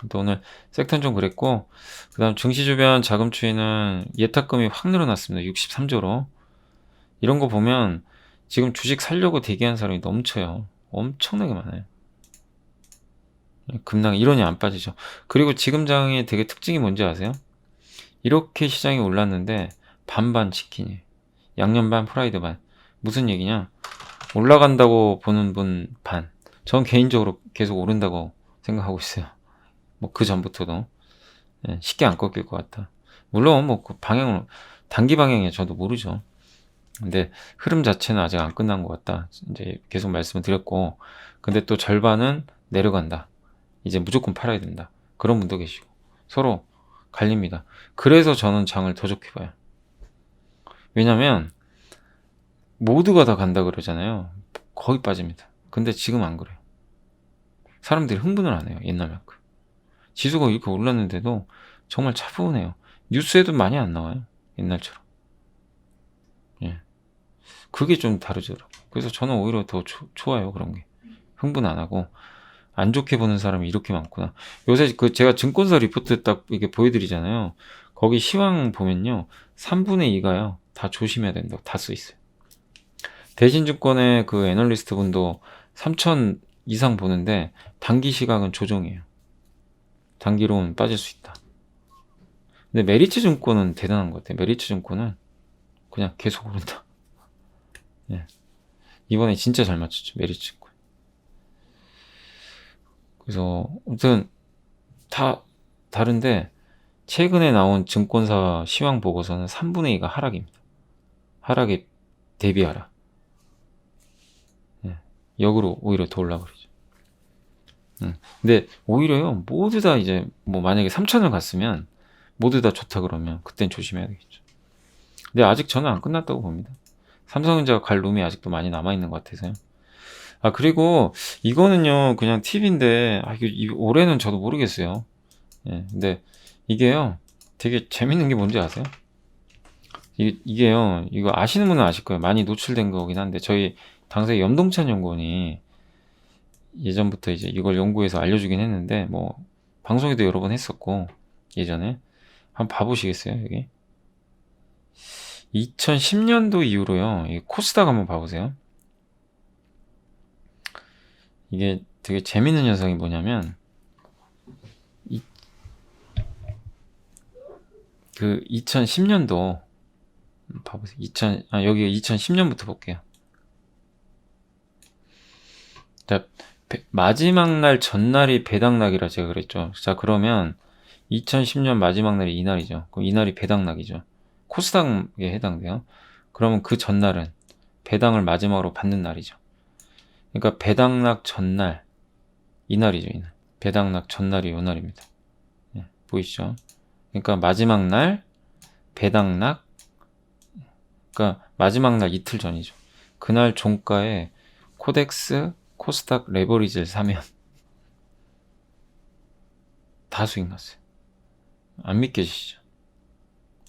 또 오늘 섹터는 좀 그랬고 그 다음 증시 주변 자금 추이는 예탁금이 확 늘어났습니다. 63조로. 이런 거 보면 지금 주식 살려고 대기한 사람이 넘쳐요. 엄청나게 많아요. 급락 이론이 안 빠지죠. 그리고 지금 장의 되게 특징이 뭔지 아세요? 이렇게 시장이 올랐는데 반반 치킨이에요. 양념 반 프라이드 반. 무슨 얘기냐? 올라간다고 보는 분 반. 전 개인적으로 계속 오른다고 생각하고 있어요. 뭐 그 전부터도 쉽게 안 꺾일 것 같다. 물론 뭐 그 방향을 단기 방향에 저도 모르죠. 근데 흐름 자체는 아직 안 끝난 것 같다. 이제 계속 말씀을 드렸고, 근데 또 절반은 내려간다. 이제 무조건 팔아야 된다. 그런 분도 계시고 서로 갈립니다. 그래서 저는 장을 더 좋게 봐요. 왜냐면 모두가 다 간다 그러잖아요. 거의 빠집니다. 근데 지금 안 그래요. 사람들이 흥분을 안 해요. 옛날만큼. 지수가 이렇게 올랐는데도 정말 차분해요. 뉴스에도 많이 안 나와요. 옛날처럼. 예. 그게 좀 다르더라고요. 그래서 저는 오히려 더 좋아요. 그런 게. 흥분 안 하고 안 좋게 보는 사람이 이렇게 많구나. 요새 그 제가 증권사 리포트 딱 이렇게 보여드리잖아요. 거기 시황 보면요. 3분의 2가요. 다 조심해야 된다고 다 써 있어요. 대신증권의 그 애널리스트 분도 3천 이상 보는데 단기 시각은 조정이에요. 단기로는 빠질 수 있다. 근데 메리츠 증권은 대단한 것 같아요. 메리츠 증권은 그냥 계속 오른다. 예. 이번에 진짜 잘 맞췄죠. 메리츠 증권. 그래서 아무튼 다 다른데 최근에 나온 증권사 시황 보고서는 3분의 2가 하락입니다. 하락에 대비하라. 예. 역으로 오히려 더 올라버리죠. 근데 오히려요 모두 다 이제 뭐 만약에 3천을 갔으면 모두 다 좋다 그러면 그땐 조심해야 되겠죠. 근데 아직 저는 안 끝났다고 봅니다. 삼성전자가 갈 룸이 아직도 많이 남아있는 것 같아서요. 아 그리고 이거는요 그냥 팁인데 올해는 저도 모르겠어요. 예, 근데 이게요 되게 재밌는 게 뭔지 아세요? 이게요 이거 아시는 분은 아실 거예요. 많이 노출된 거긴 한데 저희 당사의 염동찬 연구원이 예전부터 이제 이걸 연구해서 알려주긴 했는데 뭐 방송에도 여러 번 했었고 예전에 한번 봐보시겠어요 여기 2010년도 이후로요 이 코스닥 한번 봐보세요. 이게 되게 재밌는 현상이 뭐냐면 그 2010년도 봐보세요. 여기 2010년부터 볼게요. 자, 마지막 날 전날이 배당락이라 제가 그랬죠. 자, 그러면 2010년 마지막 날이 이날이죠. 그럼 이날이 배당락이죠. 코스닥에 해당돼요. 그러면 그 전날은 배당을 마지막으로 받는 날이죠. 그러니까 배당락 전날, 이날이죠, 이날. 배당락 전날이 요 날입니다. 예, 보이시죠? 그러니까 마지막 날, 배당락, 그러니까 마지막 날 이틀 전이죠. 그날 종가에 코덱스, 코스닥 레버리지를 사면 다 수익 났어요. 안 믿겨지시죠?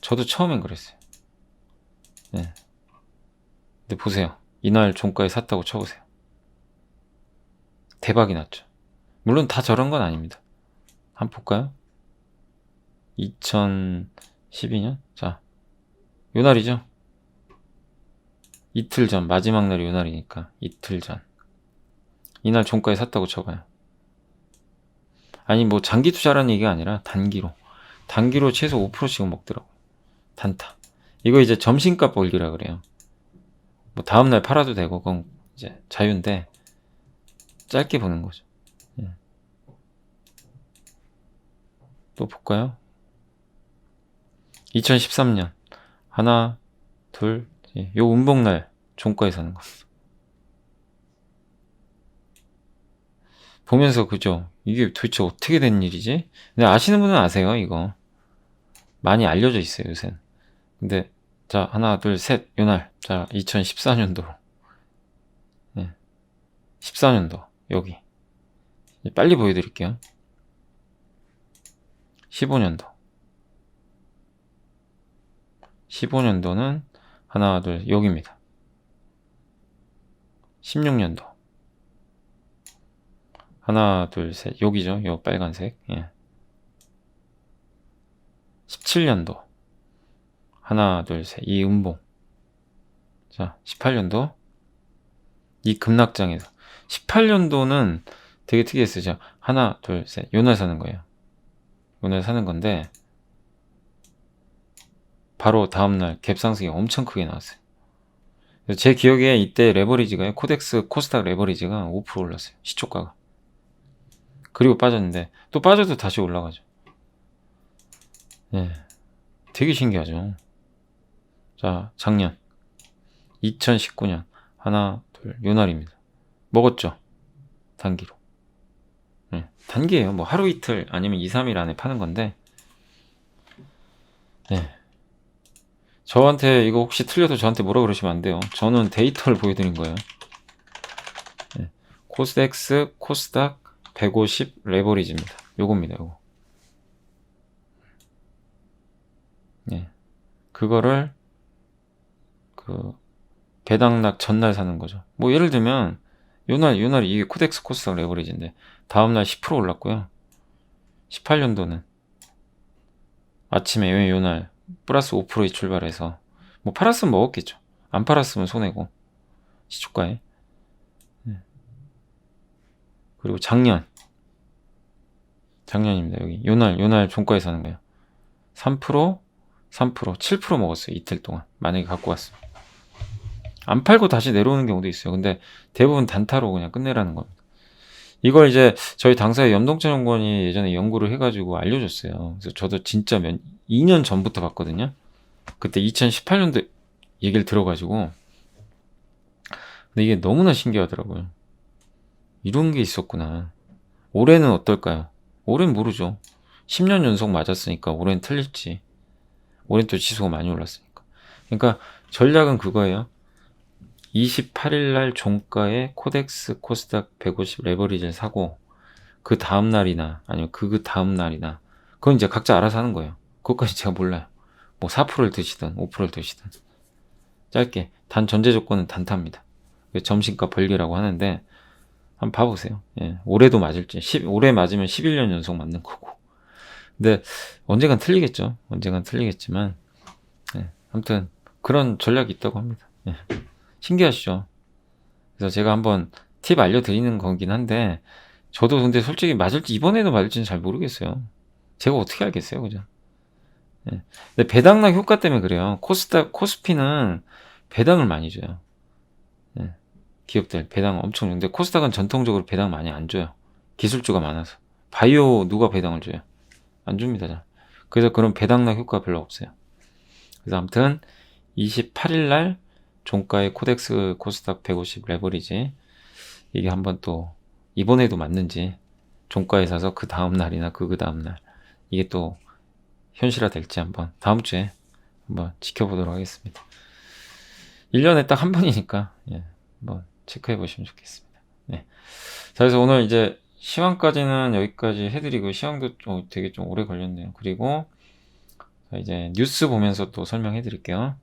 저도 처음엔 그랬어요. 네. 근데 보세요. 이날 종가에 샀다고 쳐보세요. 대박이 났죠. 물론 다 저런 건 아닙니다. 한번 볼까요? 2012년? 자, 요 날이죠. 이틀 전, 마지막 날이 요 날이니까 이틀 전. 이날 종가에 샀다고 쳐봐요. 아니 뭐 장기 투자라는 얘기가 아니라 단기로 최소 5%씩은 먹더라고요. 단타. 이거 이제 점심값 벌기라 그래요. 뭐 다음날 팔아도 되고 그건 이제 자유인데 짧게 보는 거죠. 예. 또 볼까요? 2013년 하나 둘 요 운봉날 종가에 사는 거 보면서 그죠? 이게 도대체 어떻게 된 일이지? 근데 아시는 분은 아세요 이거. 많이 알려져 있어요, 요새는. 근데 자, 하나, 둘, 셋, 요날. 자, 2014년도로. 예. 14년도 여기. 빨리 보여드릴게요. 15년도. 15년도는 하나, 둘, 여기입니다. 16년도. 하나, 둘, 셋, 여기죠. 요 빨간색. 예. 17년도. 하나, 둘, 셋, 이 음봉. 자, 18년도. 이 급락장에서. 18년도는 되게 특이했어요. 자, 하나, 둘, 셋, 요날 사는 거예요. 요날 사는 건데, 바로 다음날 갭상승이 엄청 크게 나왔어요. 제 기억에 이때 레버리지가요, 코덱스 코스닥 레버리지가 5% 올랐어요. 시초가가. 그리고 빠졌는데 또 빠져도 다시 올라가죠. 예, 되게 신기하죠. 자, 작년 2019년 하나, 둘, 요날입니다. 먹었죠. 단기로. 예, 단기예요. 뭐 하루 이틀 아니면 2, 3일 안에 파는 건데. 예. 저한테 이거 혹시 틀려도 저한테 뭐라 그러시면 안 돼요. 저는 데이터를 보여드린 거예요. 예. 코스닥스 코스닥 150 레버리지입니다. 요겁니다. 요거. 예. 그거를 그 배당락 전날 사는 거죠. 뭐 예를 들면 요날 이게 코덱스 코스닥 레버리지인데 다음날 10% 올랐고요. 18년도는 아침에 요날 플러스 5%에 출발해서 뭐 팔았으면 먹었겠죠. 안 팔았으면 손해고 시초가에. 예. 그리고 작년입니다. 여기 요날 종가에 사는 거예요. 3%, 7% 먹었어요. 이틀 동안. 만약에 갖고 왔으면. 안 팔고 다시 내려오는 경우도 있어요. 근데 대부분 단타로 그냥 끝내라는 겁니다. 이걸 이제 저희 당사의 염동철 연구원이 예전에 연구를 해가지고 알려줬어요. 그래서 저도 진짜 2년 전부터 봤거든요. 그때 2018년도 얘기를 들어가지고. 근데 이게 너무나 신기하더라고요. 이런 게 있었구나. 올해는 어떨까요? 올해는 모르죠. 10년 연속 맞았으니까 올해는 틀릴지. 올해는 또 지수가 많이 올랐으니까. 그러니까 전략은 그거예요. 28일 날 종가에 코덱스 코스닥 150 레버리지를 사고 그 다음 날이나 아니면 그 다음 날이나 그건 이제 각자 알아서 하는 거예요. 그것까지 제가 몰라요. 뭐 4%를 드시든 5%를 드시든 짧게 단 전제 조건은 단타입니다. 점심가 벌기라고 하는데 한번 봐보세요. 예, 올해도 맞을지 올해 맞으면 11년 연속 맞는 거고. 근데 언젠간 틀리겠죠. 언젠간 틀리겠지만 예, 아무튼 그런 전략이 있다고 합니다. 예. 신기하시죠? 그래서 제가 한번 팁 알려드리는 거긴 한데 저도 근데 솔직히 맞을지 이번에도 맞을지는 잘 모르겠어요. 제가 어떻게 알겠어요, 그죠? 예. 근데 배당락 효과 때문에 그래요. 코스피는 배당을 많이 줘요. 예. 기업들 배당 엄청 주는데 코스닥은 전통적으로 배당 많이 안 줘요. 기술주가 많아서. 바이오 누가 배당을 줘요? 안 줍니다. 잘. 그래서 그런 배당락 효과 별로 없어요. 그래서 아무튼 28일 날 종가의 코덱스 코스닥 150 레버리지 이게 한번 또 이번에도 맞는지 종가에 사서 그 다음 날이나 그 다음 날 이게 또 현실화 될지 한번 다음 주에 한번 지켜보도록 하겠습니다. 1년에 딱 한 번이니까 예, 한번 체크해 보시면 좋겠습니다. 네. 자, 그래서 오늘 이제 시황까지는 여기까지 해드리고 시황도 되게 좀 오래 걸렸네요. 그리고 자, 이제 뉴스 보면서 또 설명해 드릴게요.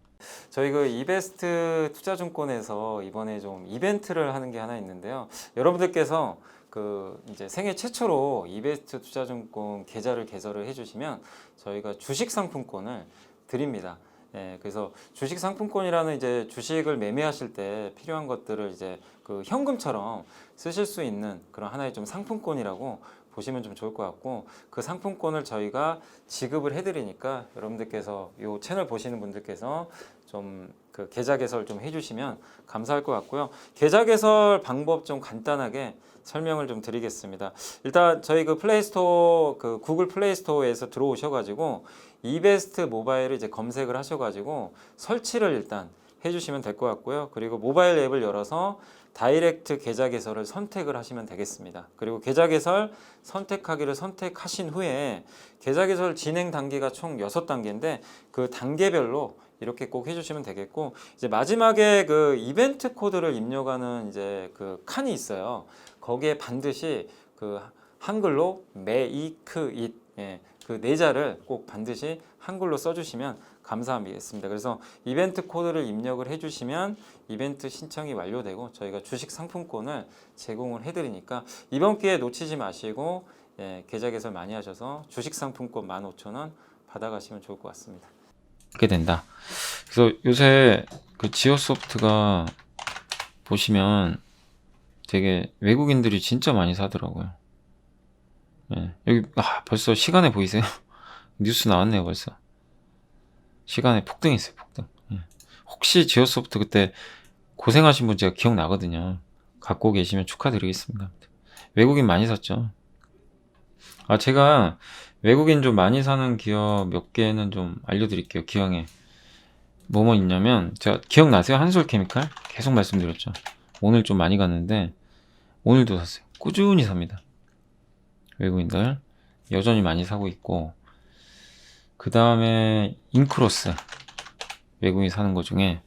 저희 그 이베스트 투자증권에서 이번에 좀 이벤트를 하는 게 하나 있는데요. 여러분들께서 그 이제 생애 최초로 이베스트 투자증권 계좌를 개설을 해주시면 저희가 주식 상품권을 드립니다. 예, 그래서 주식 상품권이라는 이제 주식을 매매하실 때 필요한 것들을 이제 그 현금처럼 쓰실 수 있는 그런 하나의 좀 상품권이라고 보시면 좀 좋을 것 같고 그 상품권을 저희가 지급을 해드리니까 여러분들께서 이 채널 보시는 분들께서 좀 그 계좌 개설 좀 해주시면 감사할 것 같고요. 계좌 개설 방법 좀 간단하게 설명을 좀 드리겠습니다. 일단 저희 그 플레이스토어 그 구글 플레이스토어에서 들어오셔가지고 이베스트 모바일을 이제 검색을 하셔가지고 설치를 일단 해주시면 될 것 같고요. 그리고 모바일 앱을 열어서 다이렉트 계좌 개설을 선택을 하시면 되겠습니다. 그리고 계좌 개설 선택하기를 선택하신 후에 계좌 개설 진행 단계가 총 6단계인데 그 단계별로 이렇게 꼭 해주시면 되겠고, 이제 마지막에 그 이벤트 코드를 입력하는 이제 그 칸이 있어요. 거기에 반드시 그 한글로 메이크잇, 그 내자를 꼭 반드시 한글로 써주시면 감사하겠습니다. 그래서 이벤트 코드를 입력을 해주시면 이벤트 신청이 완료되고 저희가 주식 상품권을 제공을 해드리니까 이번 기회에 놓치지 마시고 계좌 개설 많이 하셔서 주식 상품권 15,000원 받아가시면 좋을 것 같습니다. 그렇게 된다. 그래서 요새 그 지오소프트가 보시면 되게 외국인들이 진짜 많이 사더라고요. 여기 벌써 시간에 보이세요? 뉴스 나왔네요 벌써. 시간에 폭등했어요 폭등. 혹시 지오소프트 그때 고생하신 분 제가 기억나거든요. 갖고 계시면 축하드리겠습니다. 외국인 많이 샀죠. 제가 외국인 좀 많이 사는 기업 몇 개는 좀 알려드릴게요. 기왕에 뭐뭐 있냐면, 제가 기억나세요? 한솔케미칼 계속 말씀드렸죠. 오늘 좀 많이 갔는데 오늘도 샀어요. 꾸준히 삽니다. 외국인들 여전히 많이 사고 있고, 그 다음에 인크로스 외국인 사는 거 중에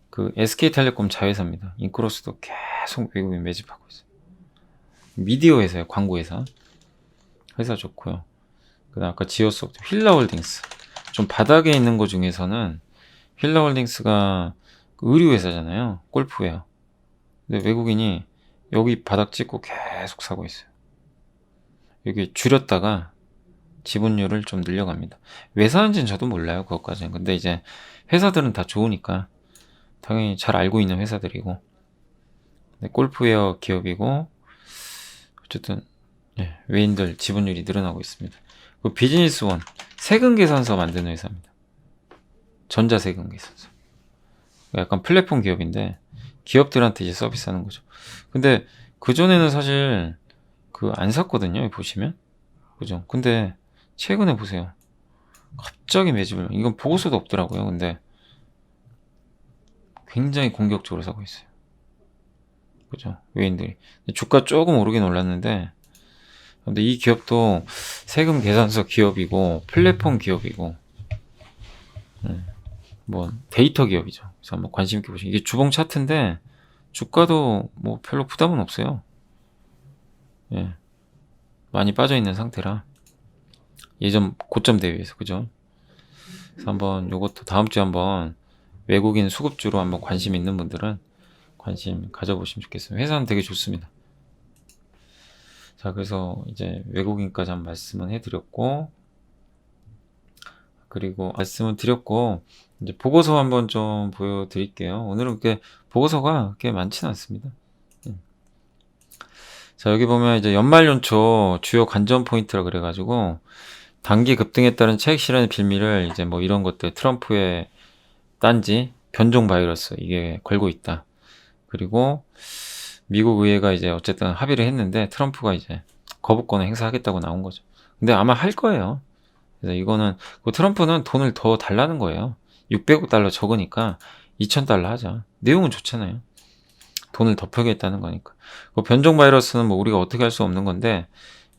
그 SK텔레콤 자회사입니다. 인크로스도 계속 외국인 매집하고 있어요. 미디어 회사예요. 광고 회사. 회사 좋고요. 그 다음 아까 지오소프트, 휠라홀딩스. 좀 바닥에 있는 거 중에서는 휠라홀딩스가 의류 회사잖아요. 골프웨어. 근데 외국인이 여기 바닥 찍고 계속 사고 있어요. 여기 줄였다가 지분율을 좀 늘려갑니다. 왜 사는지는 저도 몰라요. 그것까지는. 근데 이제 회사들은 다 좋으니까 당연히 잘 알고 있는 회사들이고, 골프웨어 기업이고, 어쨌든 외인들 지분율이 늘어나고 있습니다. 그 비즈니스원 세금 계산서 만드는 회사입니다. 전자세금 계산서. 약간 플랫폼 기업인데 기업들한테 이제 서비스하는 거죠. 근데 그 전에는 사실 그 안 샀거든요. 보시면 그죠. 근데 최근에 보세요. 갑자기 매집을, 이건 보고서도 없더라고요. 근데 굉장히 공격적으로 사고 있어요. 그죠. 외인들이. 주가 조금 오르긴 올랐는데, 근데 이 기업도 세금 계산서 기업이고 플랫폼 기업이고 뭐 데이터 기업이죠. 그래서 한번 관심 있게 보시면, 이게 주봉 차트인데 주가도 뭐 별로 부담은 없어요. 많이 빠져 있는 상태라 예전 고점 대비해서, 그죠. 그래서 한번 요것도 다음 주에 한번 외국인 수급주로 한번 관심 있는 분들은 관심 가져보시면 좋겠습니다. 회사는 되게 좋습니다. 자, 그래서 이제 외국인까지 한번 말씀은 해드렸고, 그리고 말씀은 드렸고, 이제 보고서 한번 좀 보여드릴게요. 오늘은 그렇게 보고서가 그렇게 많지는 않습니다. 자, 여기 보면 이제 연말연초 주요 관전 포인트라 그래가지고, 단기 급등에 따른 차익 실현의 빌미를 이제 뭐 이런 것들, 트럼프의 딴지, 변종 바이러스, 이게 걸고 있다. 그리고 미국 의회가 이제 어쨌든 합의를 했는데 트럼프가 이제 거부권을 행사하겠다고 나온 거죠. 근데 아마 할 거예요. 그래서 이거는 그 트럼프는 돈을 더 달라는 거예요. 600억 달러 적으니까 2000달러 하자. 내용은 좋잖아요. 돈을 더 펴겠다는 거니까. 그 변종 바이러스는 뭐 우리가 어떻게 할 수 없는 건데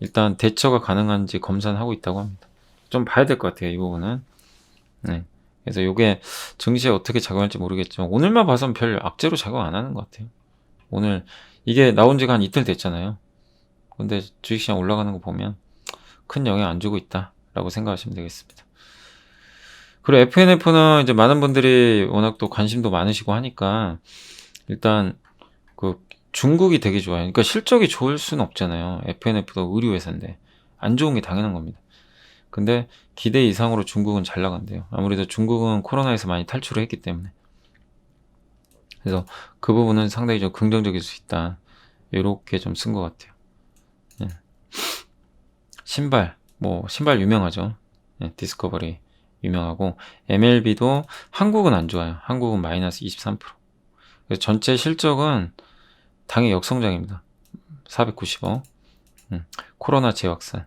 일단 대처가 가능한지 검사는 하고 있다고 합니다. 좀 봐야 될 것 같아요, 이 부분은. 그래서 이게 증시에 어떻게 작용할지 모르겠지만 오늘만 봐선 별 악재로 작용 안 하는 것 같아요. 오늘 이게 나온 지가 한 이틀 됐잖아요. 근데 주식시장 올라가는 거 보면 큰 영향 안 주고 있다라고 생각하시면 되겠습니다. 그리고 FNF는 이제 많은 분들이 워낙 또 관심도 많으시고 하니까 일단 그 중국이 되게 좋아요. 그러니까 실적이 좋을 수는 없잖아요. FNF도 의류 회사인데 안 좋은 게 당연한 겁니다. 근데 기대 이상으로 중국은 잘 나간대요. 아무래도 중국은 코로나에서 많이 탈출을 했기 때문에. 그래서 그 부분은 상당히 좀 긍정적일 수 있다. 이렇게 좀 쓴 것 같아요. 신발, 뭐 신발 유명하죠. 디스커버리 유명하고, MLB도 한국은 안 좋아요. 한국은 마이너스 23%. 그래서 전체 실적은 당의 역성장입니다. 490억. 코로나 재확산.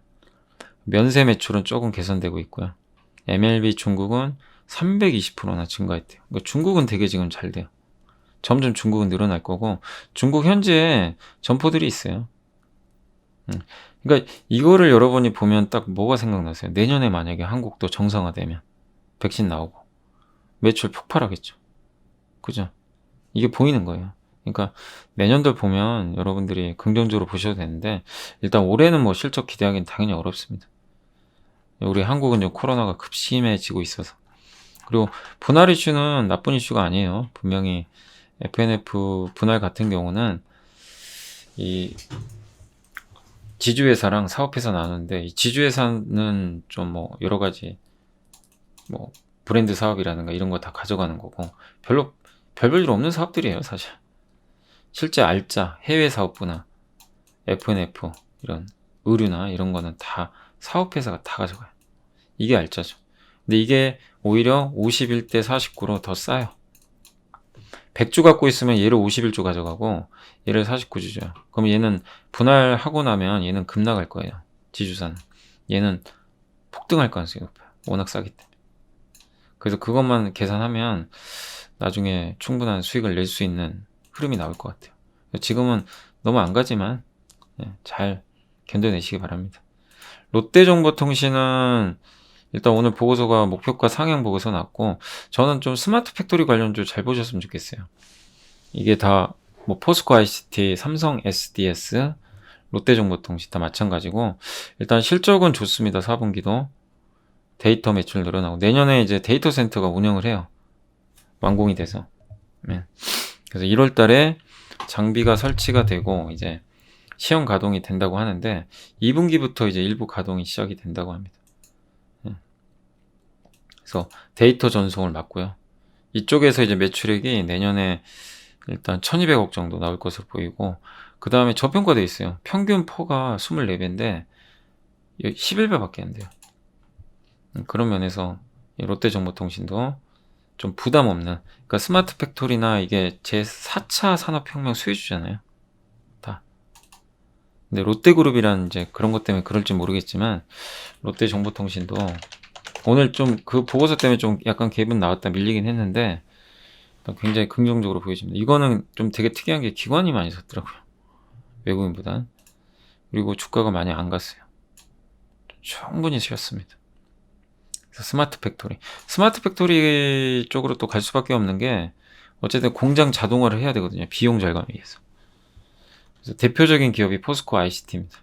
면세 매출은 조금 개선되고 있고요. MLB 중국은 320%나 증가했대요. 그러니까 중국은 되게 지금 잘 돼요. 점점 중국은 늘어날 거고 중국 현지에 점포들이 있어요. 그러니까 이거를 여러분이 보면 딱 뭐가 생각나세요? 내년에 만약에 한국도 정상화되면 백신 나오고 매출 폭발하겠죠. 그죠? 이게 보이는 거예요. 그러니까 내년들 보면 여러분들이 긍정적으로 보셔도 되는데 일단 올해는 뭐 실적 기대하기는 당연히 어렵습니다. 우리 한국은 좀 코로나가 급심해지고 있어서 그리고 분할 이슈는 나쁜 이슈가 아니에요. 분명히 FNF 분할 같은 경우는 이 지주회사랑 사업회사 나누는데 이 지주회사는 좀 뭐 여러 가지 뭐 브랜드 사업이라든가 이런 거 다 가져가는 거고 별로 별볼일 없는 사업들이에요 사실. 실제 알짜 해외 사업부나 FNF 이런 의류나 이런 거는 다 사업회사가 다 가져가요. 이게 알짜죠. 근데 이게 오히려 51대 49로 더 싸요. 100주 갖고 있으면 얘를 51주 가져가고 얘를 49주 줘요. 그럼 얘는 분할하고 나면 얘는 급락할 거예요. 지주사는. 얘는 폭등할 가능성이 높아요. 워낙 싸기 때문에. 그래서 그것만 계산하면 나중에 충분한 수익을 낼 수 있는 흐름이 나올 것 같아요. 지금은 너무 안 가지만 잘 견뎌내시기 바랍니다. 롯데정보통신은 일단 오늘 보고서가 목표가 상향 보고서 났고 저는 좀 스마트 팩토리 관련주 잘 보셨으면 좋겠어요. 이게 다 뭐 포스코 ICT, 삼성 SDS, 롯데정보통신 다 마찬가지고 일단 실적은 좋습니다. 4분기도 데이터 매출 늘어나고 내년에 이제 데이터 센터가 운영을 해요. 완공이 돼서. 그래서 1월 달에 장비가 설치가 되고 이제 시험 가동이 된다고 하는데 2분기부터 이제 일부 가동이 시작이 된다고 합니다. 그래서 데이터 전송을 맡고요. 이쪽에서 이제 매출액이 내년에 일단 1200억 정도 나올 것으로 보이고 그 다음에 저평가되어 있어요. 평균 퍼가 24배인데 11배밖에 안 돼요. 그런 면에서 롯데정보통신도 좀 부담 없는 그러니까 스마트 팩토리나 이게 제 4차 산업혁명 수혜주잖아요. 다. 근데 롯데그룹이란 이제 그런 것 때문에 그럴지 모르겠지만 롯데정보통신도 오늘 좀 그 보고서 때문에 좀 약간 갭은 나왔다 밀리긴 했는데 굉장히 긍정적으로 보여집니다. 이거는 좀 되게 특이한 게 기관이 많이 샀더라고요. 외국인보단. 그리고 주가가 많이 안 갔어요. 충분히 쉬었습니다. 그래서 스마트 팩토리. 스마트 팩토리 쪽으로 또 갈 수밖에 없는 게 어쨌든 공장 자동화를 해야 되거든요. 비용 절감을 위해서. 그래서 대표적인 기업이 포스코 ICT입니다.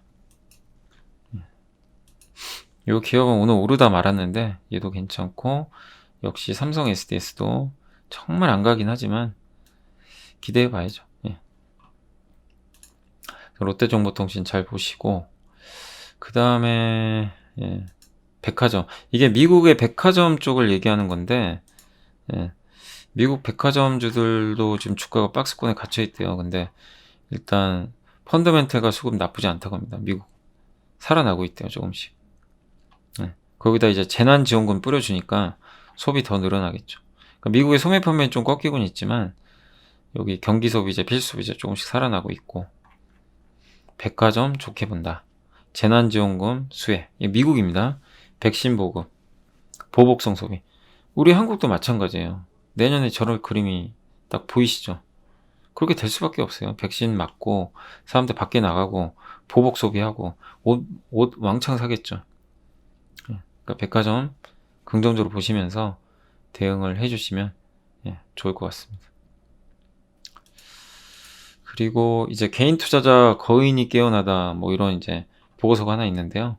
이 기업은 오늘 오르다 말았는데 얘도 괜찮고 역시 삼성 SDS도 정말 안 가긴 하지만 기대해 봐야죠. 롯데정보통신 잘 보시고 그 다음에 백화점 이게 미국의 백화점 쪽을 얘기하는 건데 미국 백화점주들도 지금 주가가 박스권에 갇혀 있대요. 근데 일단 펀더멘탈과 수급 나쁘지 않다고 합니다. 미국 살아나고 있대요. 조금씩. 거기다 이제 재난지원금 뿌려주니까 소비 더 늘어나겠죠. 그러니까 미국의 소매 판매는 좀 꺾이곤 있지만 여기 경기 소비재, 필수 소비재 조금씩 살아나고 있고 백화점 좋게 본다. 재난지원금 수혜. 미국입니다. 백신 보급, 보복성 소비. 우리 한국도 마찬가지예요. 내년에 저럴 그림이 딱 보이시죠? 그렇게 될 수밖에 없어요. 백신 맞고 사람들 밖에 나가고 보복 소비하고 옷 왕창 사겠죠. 그러니까 백화점 긍정적으로 보시면서 대응을 해주시면 좋을 것 같습니다. 그리고 이제 개인 투자자 거인이 깨어나다 뭐 이런 이제 보고서가 하나 있는데요.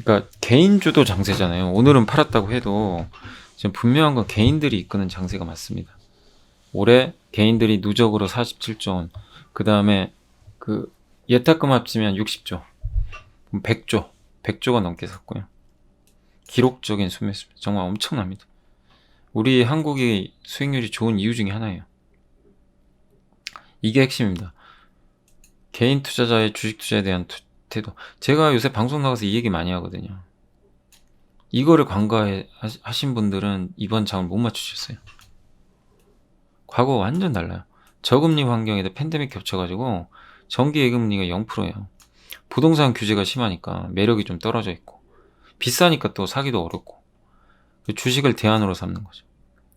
그러니까 개인주도 장세잖아요. 오늘은 팔았다고 해도 지금 분명한 건 개인들이 이끄는 장세가 맞습니다. 올해 개인들이 누적으로 47조 원, 그 다음에 그 예탁금 합치면 60조, 100조가 넘게 샀고요. 기록적인 순매수입니다. 정말 엄청납니다. 우리 한국이 수익률이 좋은 이유 중에 하나예요. 이게 핵심입니다. 개인 투자자의 주식 투자에 대한 태도. 제가 요새 방송 나가서 이 얘기 많이 하거든요. 이거를 관가하신 분들은 이번 장을 못 맞추셨어요. 과거 완전 달라요. 저금리 환경에다 팬데믹 겹쳐가지고 정기 예금리가 0%예요. 부동산 규제가 심하니까 매력이 좀 떨어져 있고 비싸니까 또 사기도 어렵고 주식을 대안으로 삼는 거죠.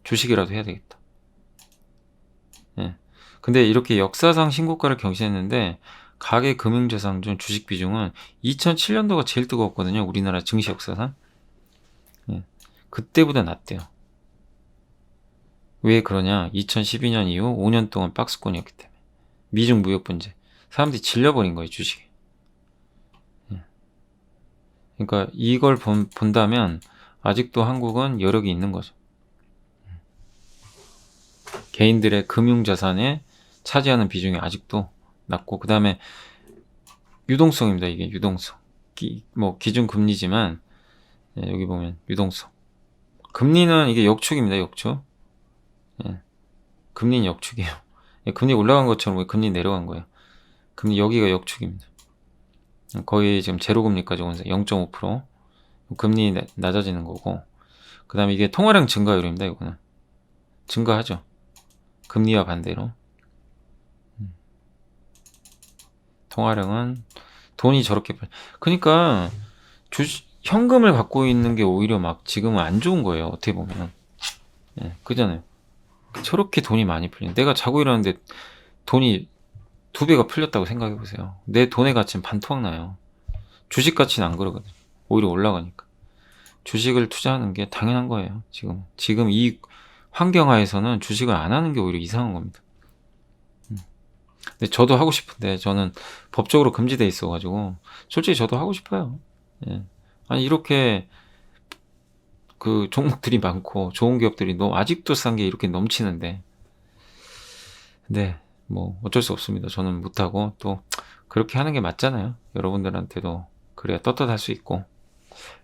주식이라도 해야 되겠다. 예. 근데 이렇게 역사상 신고가를 경신했는데 가계 금융자산 중 주식 비중은 2007년도가 제일 뜨거웠거든요. 우리나라 증시 역사상. 예. 그때보다 낮대요. 왜 그러냐? 2012년 이후 5년 동안 박스권이었기 때문에. 미중 무역 분쟁. 사람들이 질려버린 거예요, 주식에. 예. 그러니까 이걸 본다면 아직도 한국은 여력이 있는 거죠. 개인들의 금융자산에 차지하는 비중이 아직도 낮고, 그 다음에 유동성입니다. 이게 유동성. 기준금리지만, 예, 여기 보면 유동성. 금리는 이게 역축입니다. 역축. 예. 금리는 역축이에요. 예, 금리 올라간 것처럼 왜 금리 내려간 거예요. 금리 여기가 역축입니다. 거의 지금 제로금리까지 오면서 0.5% 금리 낮아지는 거고, 그 다음에 이게 통화량 증가율입니다. 이거는 증가하죠. 금리와 반대로. 통화량은 돈이 저렇게 그러니까 현금을 갖고 있는 게 오히려 막 지금은 안 좋은 거예요. 어떻게 보면. 예, 그잖아요. 저렇게 돈이 많이 풀리는. 내가 자고 일어났는데 돈이 2배가 풀렸다고 생각해 보세요. 내 돈의 가치는 반토막 나요. 주식 가치는 안 그러거든요. 오히려 올라가니까. 주식을 투자하는 게 당연한 거예요. 지금 이 환경하에서는 주식을 안 하는 게 오히려 이상한 겁니다. 근데 저도 하고 싶은데 저는 법적으로 금지돼 있어가지고 솔직히 저도 하고 싶어요. 예. 아니 이렇게 그 종목들이 많고 좋은 기업들이 아직도 싼 게 이렇게 넘치는데, 근데 뭐 어쩔 수 없습니다. 저는 못하고 또 그렇게 하는 게 맞잖아요. 여러분들한테도 그래야 떳떳할 수 있고.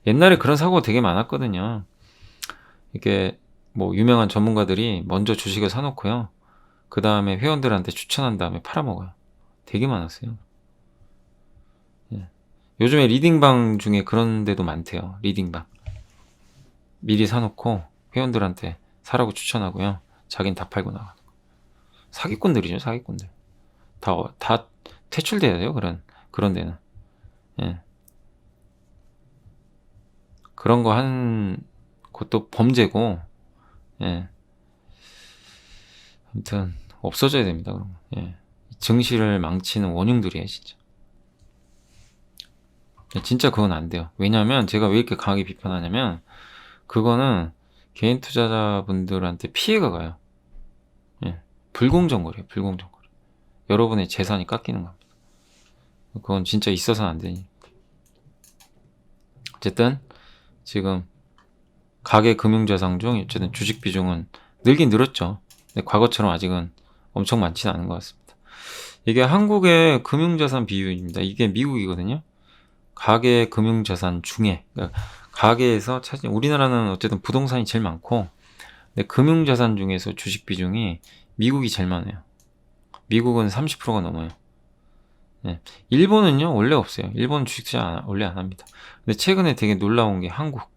옛날에 그런 사고가 되게 많았거든요. 이게 뭐 유명한 전문가들이 먼저 주식을 사놓고요. 그 다음에 회원들한테 추천한 다음에 팔아먹어요. 되게 많았어요. 예. 요즘에 리딩방 중에 그런 데도 많대요. 리딩방. 미리 사놓고 회원들한테 사라고 추천하고요. 자긴 다 팔고 나가는 거. 사기꾼들이죠, 사기꾼들. 다 퇴출돼야 돼요, 그런 데는. 예. 그런 거 한 것도 범죄고, 예. 아무튼 없어져야 됩니다. 그런 거. 예. 증시를 망치는 원흉들이에요, 진짜. 진짜 그건 안 돼요. 왜냐면 제가 왜 이렇게 강하게 비판하냐면 그거는 개인 투자자분들한테 피해가 가요. 예. 불공정 거래요. 불공정 거래. 여러분의 재산이 깎이는 겁니다. 그건 진짜 있어서는 안 되니. 어쨌든 지금 가계 금융자산 중 어쨌든 주식 비중은 늘긴 늘었죠. 근데 과거처럼 아직은 엄청 많지는 않은 것 같습니다. 이게 한국의 금융자산 비율입니다. 이게 미국이거든요. 가계 금융자산 중에, 그러니까 가계에서 우리나라는 어쨌든 부동산이 제일 많고, 근데 금융자산 중에서 주식 비중이 미국이 제일 많아요. 미국은 30%가 넘어요. 네. 일본은요 원래 없어요. 일본 주식 투자 원래 안 합니다. 근데 최근에 되게 놀라운 게 한국.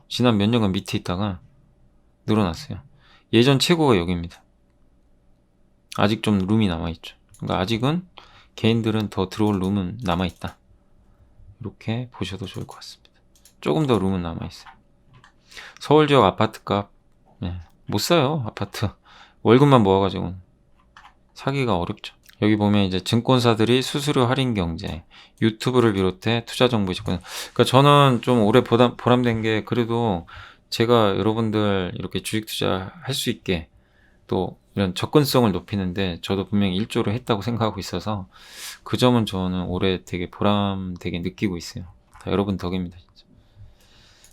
지난 몇 년간 밑에 있다가 늘어났어요. 예전 최고가 여기입니다. 아직 좀 룸이 남아있죠. 그러니까 아직은 개인들은 더 들어올 룸은 남아있다. 이렇게 보셔도 좋을 것 같습니다. 조금 더 룸은 남아있어요. 서울 지역 아파트값, 네, 못 사요. 아파트 월급만 모아가지고 사기가 어렵죠. 여기 보면 이제 증권사들이 수수료 할인 경제, 유튜브를 비롯해 투자 정보 있거든요. 그러니까 저는 좀 올해 보람된 게 그래도 제가 여러분들 이렇게 주식 투자 할 수 있게 또 이런 접근성을 높이는데 저도 분명히 일조를 했다고 생각하고 있어서 그 점은 저는 올해 되게 보람되게 느끼고 있어요. 다 여러분 덕입니다, 진짜.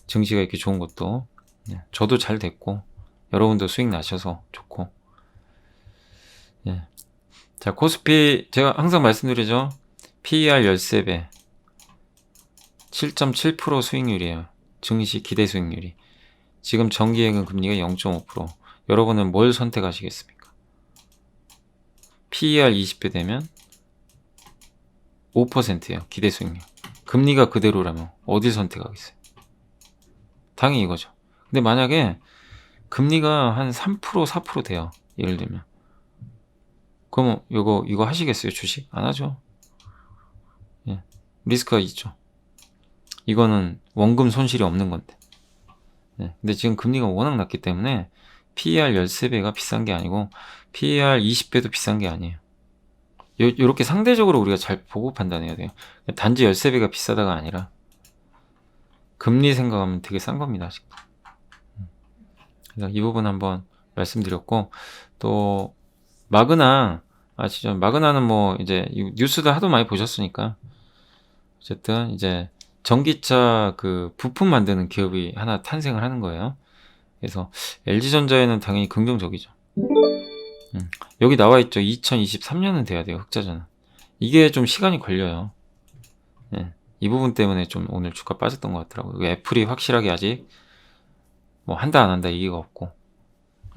증시가 이렇게 좋은 것도 저도 잘 됐고 여러분도 수익 나셔서 좋고. 예. 자, 코스피 제가 항상 말씀드리죠. PER 13배 7.7% 수익률이에요. 증시 기대 수익률이. 지금 정기예금 금리가 0.5%. 여러분은 뭘 선택하시겠습니까? PER 20배 되면 5%예요. 기대 수익률. 금리가 그대로라면 어딜 선택하겠어요? 당연히 이거죠. 근데 만약에 금리가 한 3%, 4% 돼요. 예를 들면. 그럼 이거 하시겠어요? 주식? 안 하죠. 예. 리스크가 있죠. 이거는 원금 손실이 없는 건데. 예. 근데 지금 금리가 워낙 낮기 때문에 PER 13배가 비싼 게 아니고 PER 20배도 비싼 게 아니에요. 요렇게 상대적으로 우리가 잘 보고 판단해야 돼요. 단지 13배가 비싸다가 아니라 금리 생각하면 되게 싼 겁니다. 아직도. 그래서 이 부분 한번 말씀드렸고, 또 마그나 아시죠? 마그나는 뭐 이제 뉴스도 하도 많이 보셨으니까 어쨌든 이제 전기차 그 부품 만드는 기업이 하나 탄생을 하는 거예요. 그래서 LG전자에는 당연히 긍정적이죠. 여기 나와 있죠. 2023년은 돼야 돼요. 흑자전은. 이게 좀 시간이 걸려요. 예. 이 부분 때문에 좀 오늘 주가 빠졌던 것 같더라고요. 애플이 확실하게 아직 뭐 한다 안 한다 얘기가 없고.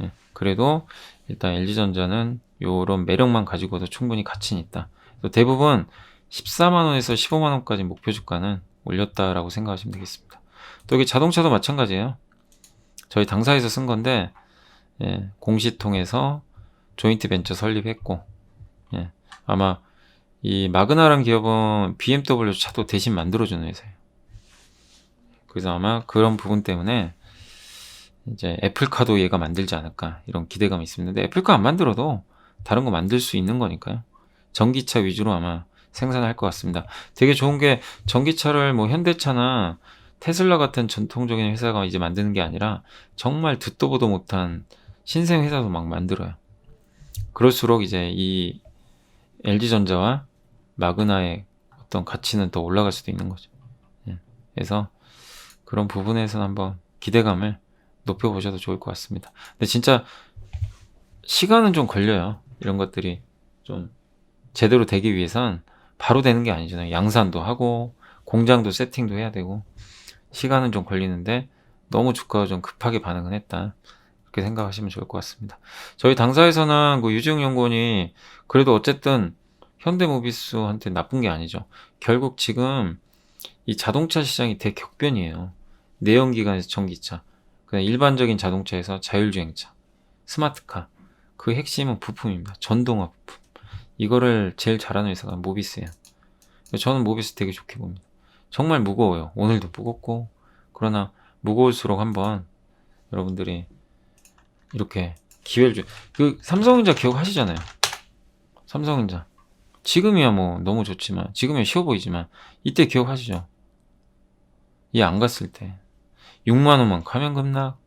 예. 그래도 일단 LG전자는 요런 매력만 가지고도 충분히 가치는 있다. 또 대부분 14만원에서 15만원까지 목표 주가는 올렸다라고 생각하시면 되겠습니다. 또 여기 자동차도 마찬가지예요. 저희 당사에서 쓴 건데, 예, 공시통해서 조인트 벤처 설립했고, 예, 아마 이 마그나란 기업은 BMW 차도 대신 만들어주는 회사예요. 그래서 아마 그런 부분 때문에 이제 애플카도 얘가 만들지 않을까 이런 기대감이 있습니다. 근데 애플카 안 만들어도 다른 거 만들 수 있는 거니까요. 전기차 위주로 아마 생산할 것 같습니다. 되게 좋은 게 전기차를 뭐 현대차나 테슬라 같은 전통적인 회사가 이제 만드는 게 아니라 정말 듣도 보도 못한 신생 회사도 막 만들어요. 그럴수록 이제 이 LG전자와 마그나의 어떤 가치는 더 올라갈 수도 있는 거죠. 예. 그래서 그런 부분에서는 한번 기대감을 높여보셔도 좋을 것 같습니다. 근데 진짜 시간은 좀 걸려요. 이런 것들이 좀 제대로 되기 위해선 바로 되는 게 아니잖아요. 양산도 하고 공장도 세팅도 해야 되고 시간은 좀 걸리는데 너무 주가가 좀 급하게 반응은 했다. 그렇게 생각하시면 좋을 것 같습니다. 저희 당사에서는 그 유지용 연구원이 그래도 어쨌든 현대모비스한테 나쁜 게 아니죠. 결국 지금 이 자동차 시장이 대격변이에요. 내연기관에서 전기차, 그냥 일반적인 자동차에서 자율주행차, 스마트카, 그 핵심은 부품입니다. 전동화 부품. 이거를 제일 잘하는 회사가 모비스예요. 저는 모비스 되게 좋게 봅니다. 정말 무거워요. 오늘도 무겁고, 그러나 무거울수록 한번 여러분들이 이렇게 기회를 그 삼성전자 기억하시잖아요. 삼성전자. 지금이야 뭐 너무 좋지만, 지금이야 쉬워 보이지만, 이때 기억하시죠? 얘 안 갔을 때 6만원만 가면 급락.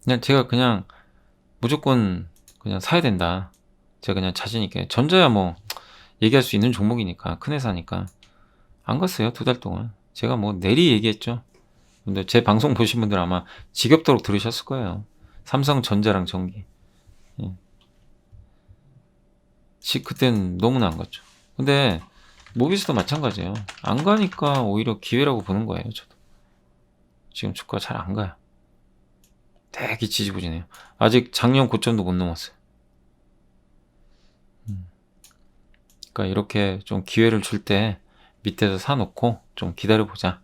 그냥 제가 그냥 무조건 그냥 사야 된다. 제가 그냥 자신있게. 전자야 뭐 얘기할 수 있는 종목이니까, 큰 회사니까. 안 갔어요, 2달 동안. 제가 뭐 내리 얘기했죠. 근데 제 방송 보신 분들 아마 지겹도록 들으셨을 거예요. 삼성전자랑 전기. 예. 그땐 너무나 안 갔죠. 근데 모비스도 마찬가지예요. 안 가니까 오히려 기회라고 보는 거예요, 저도. 지금 주가 잘 안 가요. 되게 지지부진해요. 아직 작년 고점도 못 넘었어요. 그러니까 이렇게 좀 기회를 줄 때 밑에서 사놓고 좀 기다려보자.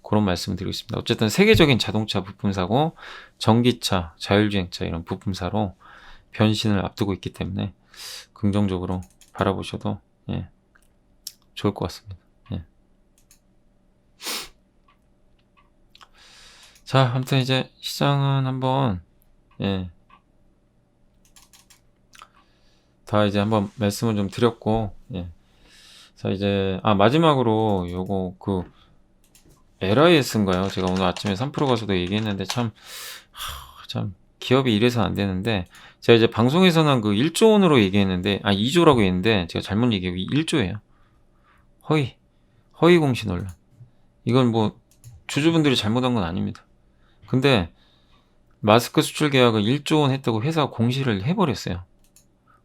그런 말씀을 드리고 있습니다. 어쨌든 세계적인 자동차 부품사고 전기차, 자율주행차 이런 부품사로 변신을 앞두고 있기 때문에 긍정적으로 바라보셔도 예, 좋을 것 같습니다. 예. 자, 아무튼 이제 시장은 한번 예, 다 이제 한번 말씀을 좀 드렸고 예. 자 이제 마지막으로 요거 그 LIS인가요? 제가 오늘 아침에 3프로 가서도 얘기했는데 참 기업이 이래서 안 되는데 제가 이제 방송에서는 그 1조 원으로 얘기했는데 2조라고 했는데 제가 잘못 얘기하고 1조예요. 허위 공시 논란. 이건 뭐 주주분들이 잘못한 건 아닙니다. 근데 마스크 수출 계약을 1조 원 했다고 회사가 공시를 해버렸어요.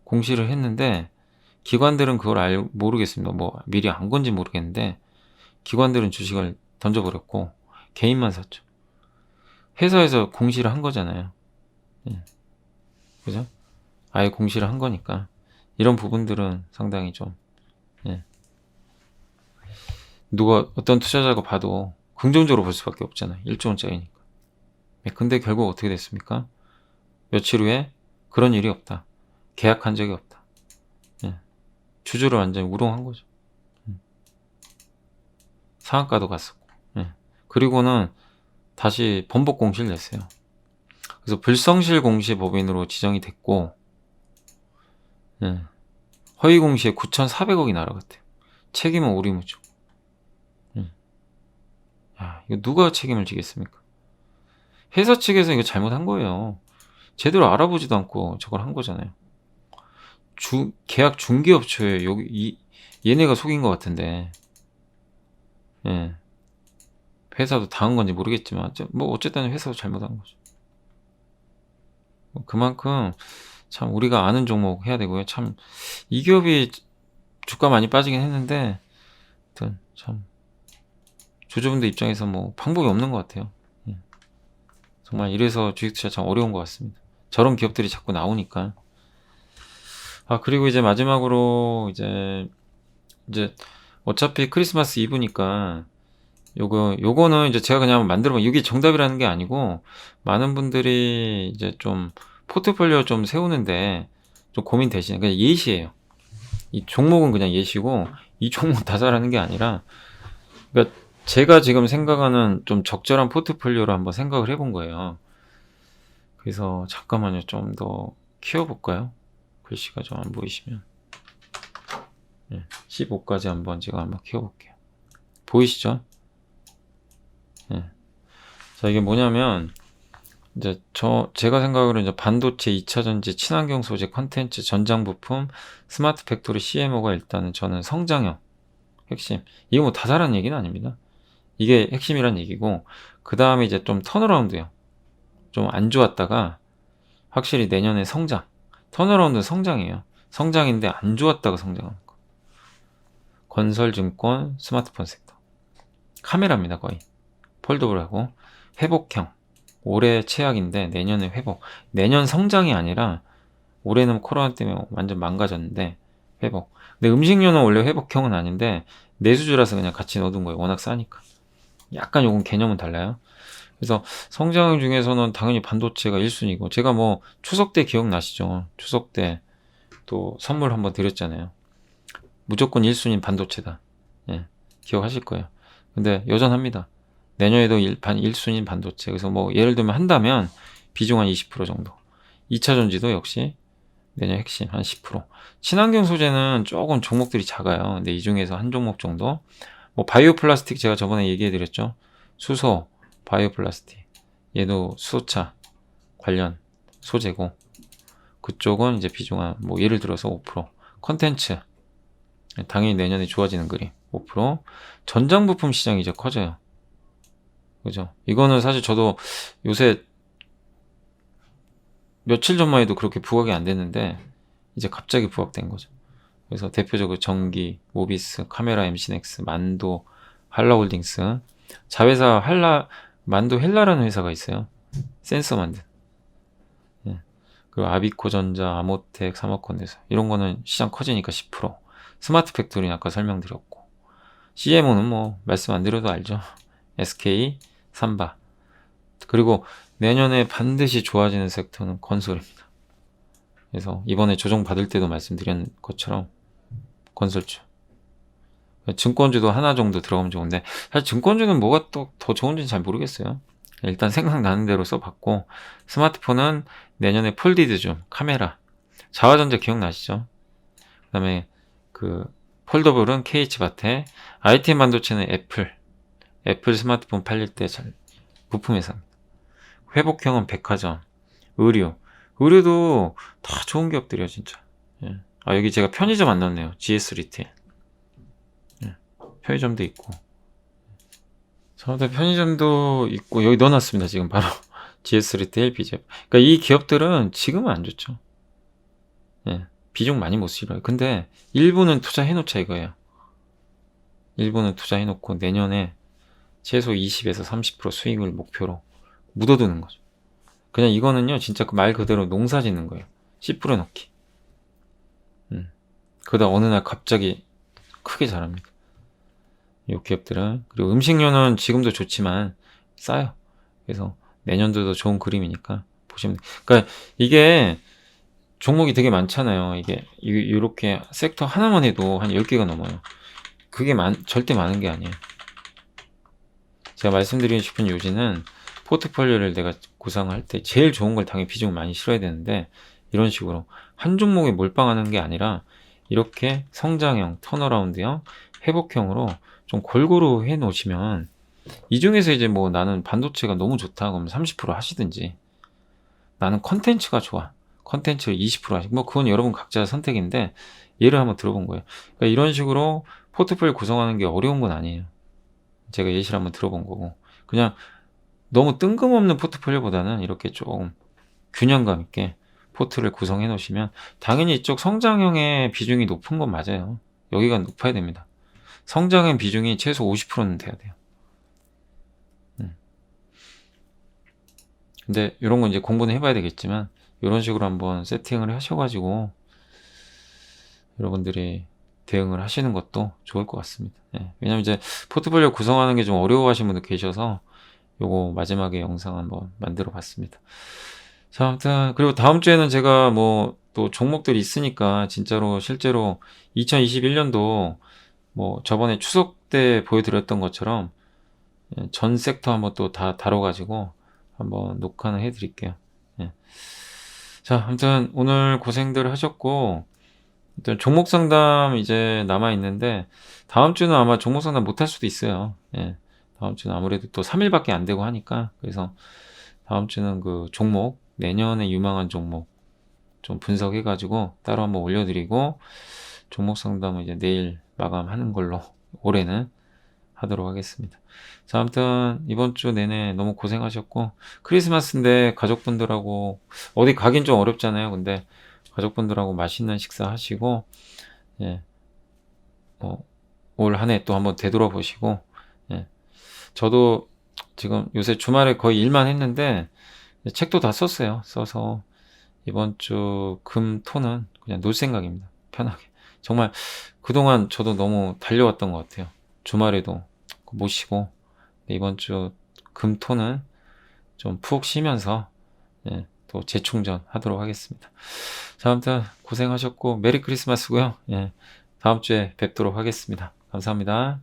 공시를 했는데 기관들은 그걸 모르겠습니다. 뭐 미리 안 건지 모르겠는데 기관들은 주식을 던져버렸고 개인만 샀죠. 회사에서 공시를 한 거잖아요. 예. 그죠? 아예 공시를 한 거니까 이런 부분들은 상당히 좀 예. 누가 어떤 투자자가 봐도 긍정적으로 볼 수밖에 없잖아요. 1조 원짜리니까. 예. 근데 결국 어떻게 됐습니까? 며칠 후에 그런 일이 없다. 계약한 적이 없다. 예. 주주를 완전히 우롱한 거죠. 상한가도 갔었고. 예. 그리고는 다시 번복 공시를 냈어요. 그래서 불성실 공시 법인으로 지정이 됐고, 예. 허위 공시에 9,400억이 날아갔대요. 책임은 오리무중. 야, 이거 누가 책임을 지겠습니까? 회사 측에서 이거 잘못한 거예요. 제대로 알아보지도 않고 저걸 한 거잖아요. 계약 중개업체에 얘네가 속인 것 같은데, 예. 회사도 당한 건지 모르겠지만, 뭐, 어쨌든 회사도 잘못한 거죠. 그만큼, 참, 우리가 아는 종목 해야 되고요. 참, 이 기업이 주가 많이 빠지긴 했는데, 하여튼, 참, 주주분들 입장에서 뭐, 방법이 없는 것 같아요. 예. 정말 이래서 주식투자 참 어려운 것 같습니다. 저런 기업들이 자꾸 나오니까. 아, 그리고 이제 마지막으로, 이제, 어차피 크리스마스 이브니까, 요거는 이제 제가 그냥 만들어본, 이게 정답이라는 게 아니고, 많은 분들이 이제 좀, 포트폴리오 좀 세우는데, 좀 고민되시는, 그냥 예시예요. 이 종목은 그냥 예시고, 이 종목 다 잘하는 게 아니라, 그러니까 제가 지금 생각하는 좀 적절한 포트폴리오로 한번 생각을 해본 거예요. 그래서 잠깐만요. 좀 더 키워볼까요? 글씨가 좀 안 보이시면. 15까지 한번 제가 한번 키워볼게요. 보이시죠? 예. 자, 이게 뭐냐면, 이제 제가 생각으로 이제 반도체, 2차전지, 친환경 소재, 컨텐츠, 전장 부품, 스마트 팩토리, CMO가 일단은 저는 성장형, 핵심. 이거 뭐 다 잘하는 얘기는 아닙니다. 이게 핵심이란 얘기고, 그 다음에 이제 좀 턴어라운드요. 좀 안 좋았다가, 확실히 내년에 성장. 턴어라운드는 성장이에요. 성장인데 안 좋았다가 성장하는 거. 건설증권, 스마트폰 섹터. 카메라입니다, 거의. 폴더블하고. 회복형. 올해 최악인데 내년에 회복. 내년 성장이 아니라 올해는 코로나 때문에 완전 망가졌는데 회복. 근데 음식료는 원래 회복형은 아닌데 내수주라서 그냥 같이 넣어둔 거예요. 워낙 싸니까. 약간 요건 개념은 달라요. 그래서 성장 중에서는 당연히 반도체가 1순위고, 제가 뭐 추석 때 기억나시죠? 추석 때 또 선물 한번 드렸잖아요. 무조건 1순위 반도체다. 예, 기억하실 거예요. 근데 여전합니다. 내년에도 1순위 반도체. 그래서 뭐 예를 들면 한다면 비중 한 20% 정도. 2차전지도 역시 내년 핵심 한 10%. 친환경 소재는 조금 종목들이 작아요. 근데 이 중에서 한 종목 정도. 뭐 바이오 플라스틱 제가 저번에 얘기해 드렸죠. 수소, 바이오 플라스틱. 얘도 수소차 관련 소재고, 그쪽은 이제 비중 한 뭐 예를 들어서 5%. 컨텐츠 당연히 내년에 좋아지는 그림 5%. 전장 부품 시장이 이제 커져요. 그죠? 이거는 사실 저도 요새 며칠 전만 해도 그렇게 부각이 안 됐는데 이제 갑자기 부각된 거죠. 그래서 대표적으로 전기, 모비스, 카메라, MC넥스, 만도, 한라홀딩스, 자회사 만도 헬라라는 회사가 있어요. 센서 만든. 예. 그리고 아비코전자, 아모텍, 사모콘데서 이런 거는 시장 커지니까 10%. 스마트 팩토리는 아까 설명드렸고, CMO는 뭐 말씀 안 드려도 알죠. SK, 삼바. 그리고 내년에 반드시 좋아지는 섹터는 건설입니다. 그래서 이번에 조정 받을 때도 말씀드린 것처럼 건설주. 증권주도 하나 정도 들어가면 좋은데, 사실 증권주는 뭐가 또 더 좋은지는 잘 모르겠어요. 일단 생각나는 대로 써봤고, 스마트폰은 내년에 폴디드 줌, 카메라, 자화전자 기억나시죠? 그 다음에 그 폴더블은 KH바테, ITM 반도체는 애플 스마트폰 팔릴 때 부품 회사입니다. 회복형은 백화점, 의류도 다 좋은 기업들이에요, 진짜. 예. 아, 여기 제가 편의점 안 넣었네요. GS 리테일. 예. 편의점도 있고. 저한테 편의점도 있고, 여기 넣어놨습니다, 지금 바로. GS 리테일, BJ. 그러니까 이 기업들은 지금은 안 좋죠. 예. 비중 많이 못 실어요. 근데 일부는 투자해놓자 이거예요. 일부는 투자해놓고 내년에 최소 20에서 30% 수익을 목표로 묻어두는 거죠. 그냥 이거는요, 진짜 그 말 그대로 농사 짓는 거예요. 10% 넣기. 그러다 어느 날 갑자기 크게 자랍니다. 이 기업들은. 그리고 음식료는 지금도 좋지만 싸요. 그래서 내년도도 좋은 그림이니까 보시면 돼요. 그러니까 이게 종목이 되게 많잖아요. 이게 이렇게 섹터 하나만 해도 한 10개가 넘어요. 그게 절대 많은 게 아니에요. 제가 말씀드리고 싶은 요지는 포트폴리오를 내가 구상할 때 제일 좋은 걸 당연히 비중을 많이 실어야 되는데, 이런 식으로 한 종목에 몰빵하는 게 아니라 이렇게 성장형, 턴어라운드형, 회복형으로 좀 골고루 해 놓으시면, 이 중에서 이제 뭐 나는 반도체가 너무 좋다 그러면 30% 하시든지, 나는 컨텐츠가 좋아, 컨텐츠를 20% 하시, 뭐 그건 여러분 각자 선택인데 예를 한번 들어본 거예요. 그러니까 이런 식으로 포트폴리오 구성하는 게 어려운 건 아니에요. 제가 예시를 한번 들어본 거고, 그냥 너무 뜬금없는 포트폴리오보다는 이렇게 좀 균형감 있게 포트를 구성해 놓으시면, 당연히 이쪽 성장형의 비중이 높은 건 맞아요. 여기가 높아야 됩니다. 성장형 비중이 최소 50%는 돼야 돼요. 근데 이런 건 이제 공부는 해봐야 되겠지만, 이런 식으로 한번 세팅을 하셔가지고 여러분들이 대응을 하시는 것도 좋을 것 같습니다. 예. 왜냐면 이제 포트폴리오 구성하는 게 좀 어려워하시는 분들 계셔서 요거 마지막에 영상 한번 만들어 봤습니다. 자, 아무튼 그리고 다음 주에는 제가 뭐 또 종목들이 있으니까 진짜로 실제로 2021년도 뭐 저번에 추석 때 보여드렸던 것처럼 전 섹터 한번 또 다 다뤄가지고 한번 녹화는 해드릴게요. 예. 자, 아무튼 오늘 고생들 하셨고, 일단 종목 상담 이제 남아 있는데 다음 주는 아마 종목 상담 못 할 수도 있어요. 예. 다음 주는 아무래도 또 3일밖에 안 되고 하니까, 그래서 다음 주는 그 종목, 내년에 유망한 종목 좀 분석해가지고 따로 한번 올려드리고, 종목 상담은 이제 내일 마감하는 걸로 올해는 하도록 하겠습니다. 자, 아무튼 이번 주 내내 너무 고생하셨고, 크리스마스인데 가족분들하고 어디 가긴 좀 어렵잖아요. 근데 가족분들하고 맛있는 식사 하시고, 예, 올 한 해 또 한번 되돌아보시고, 예, 저도 지금 요새 주말에 거의 일만 했는데 책도 다 썼어요. 써서 이번 주 금, 토는 그냥 놀 생각입니다. 편하게. 정말 그동안 저도 너무 달려왔던 것 같아요. 주말에도 못 쉬고, 이번 주 금, 토는 좀 푹 쉬면서 예, 또 재충전 하도록 하겠습니다. 자, 아무튼 고생하셨고 메리 크리스마스고요. 예, 다음 주에 뵙도록 하겠습니다. 감사합니다.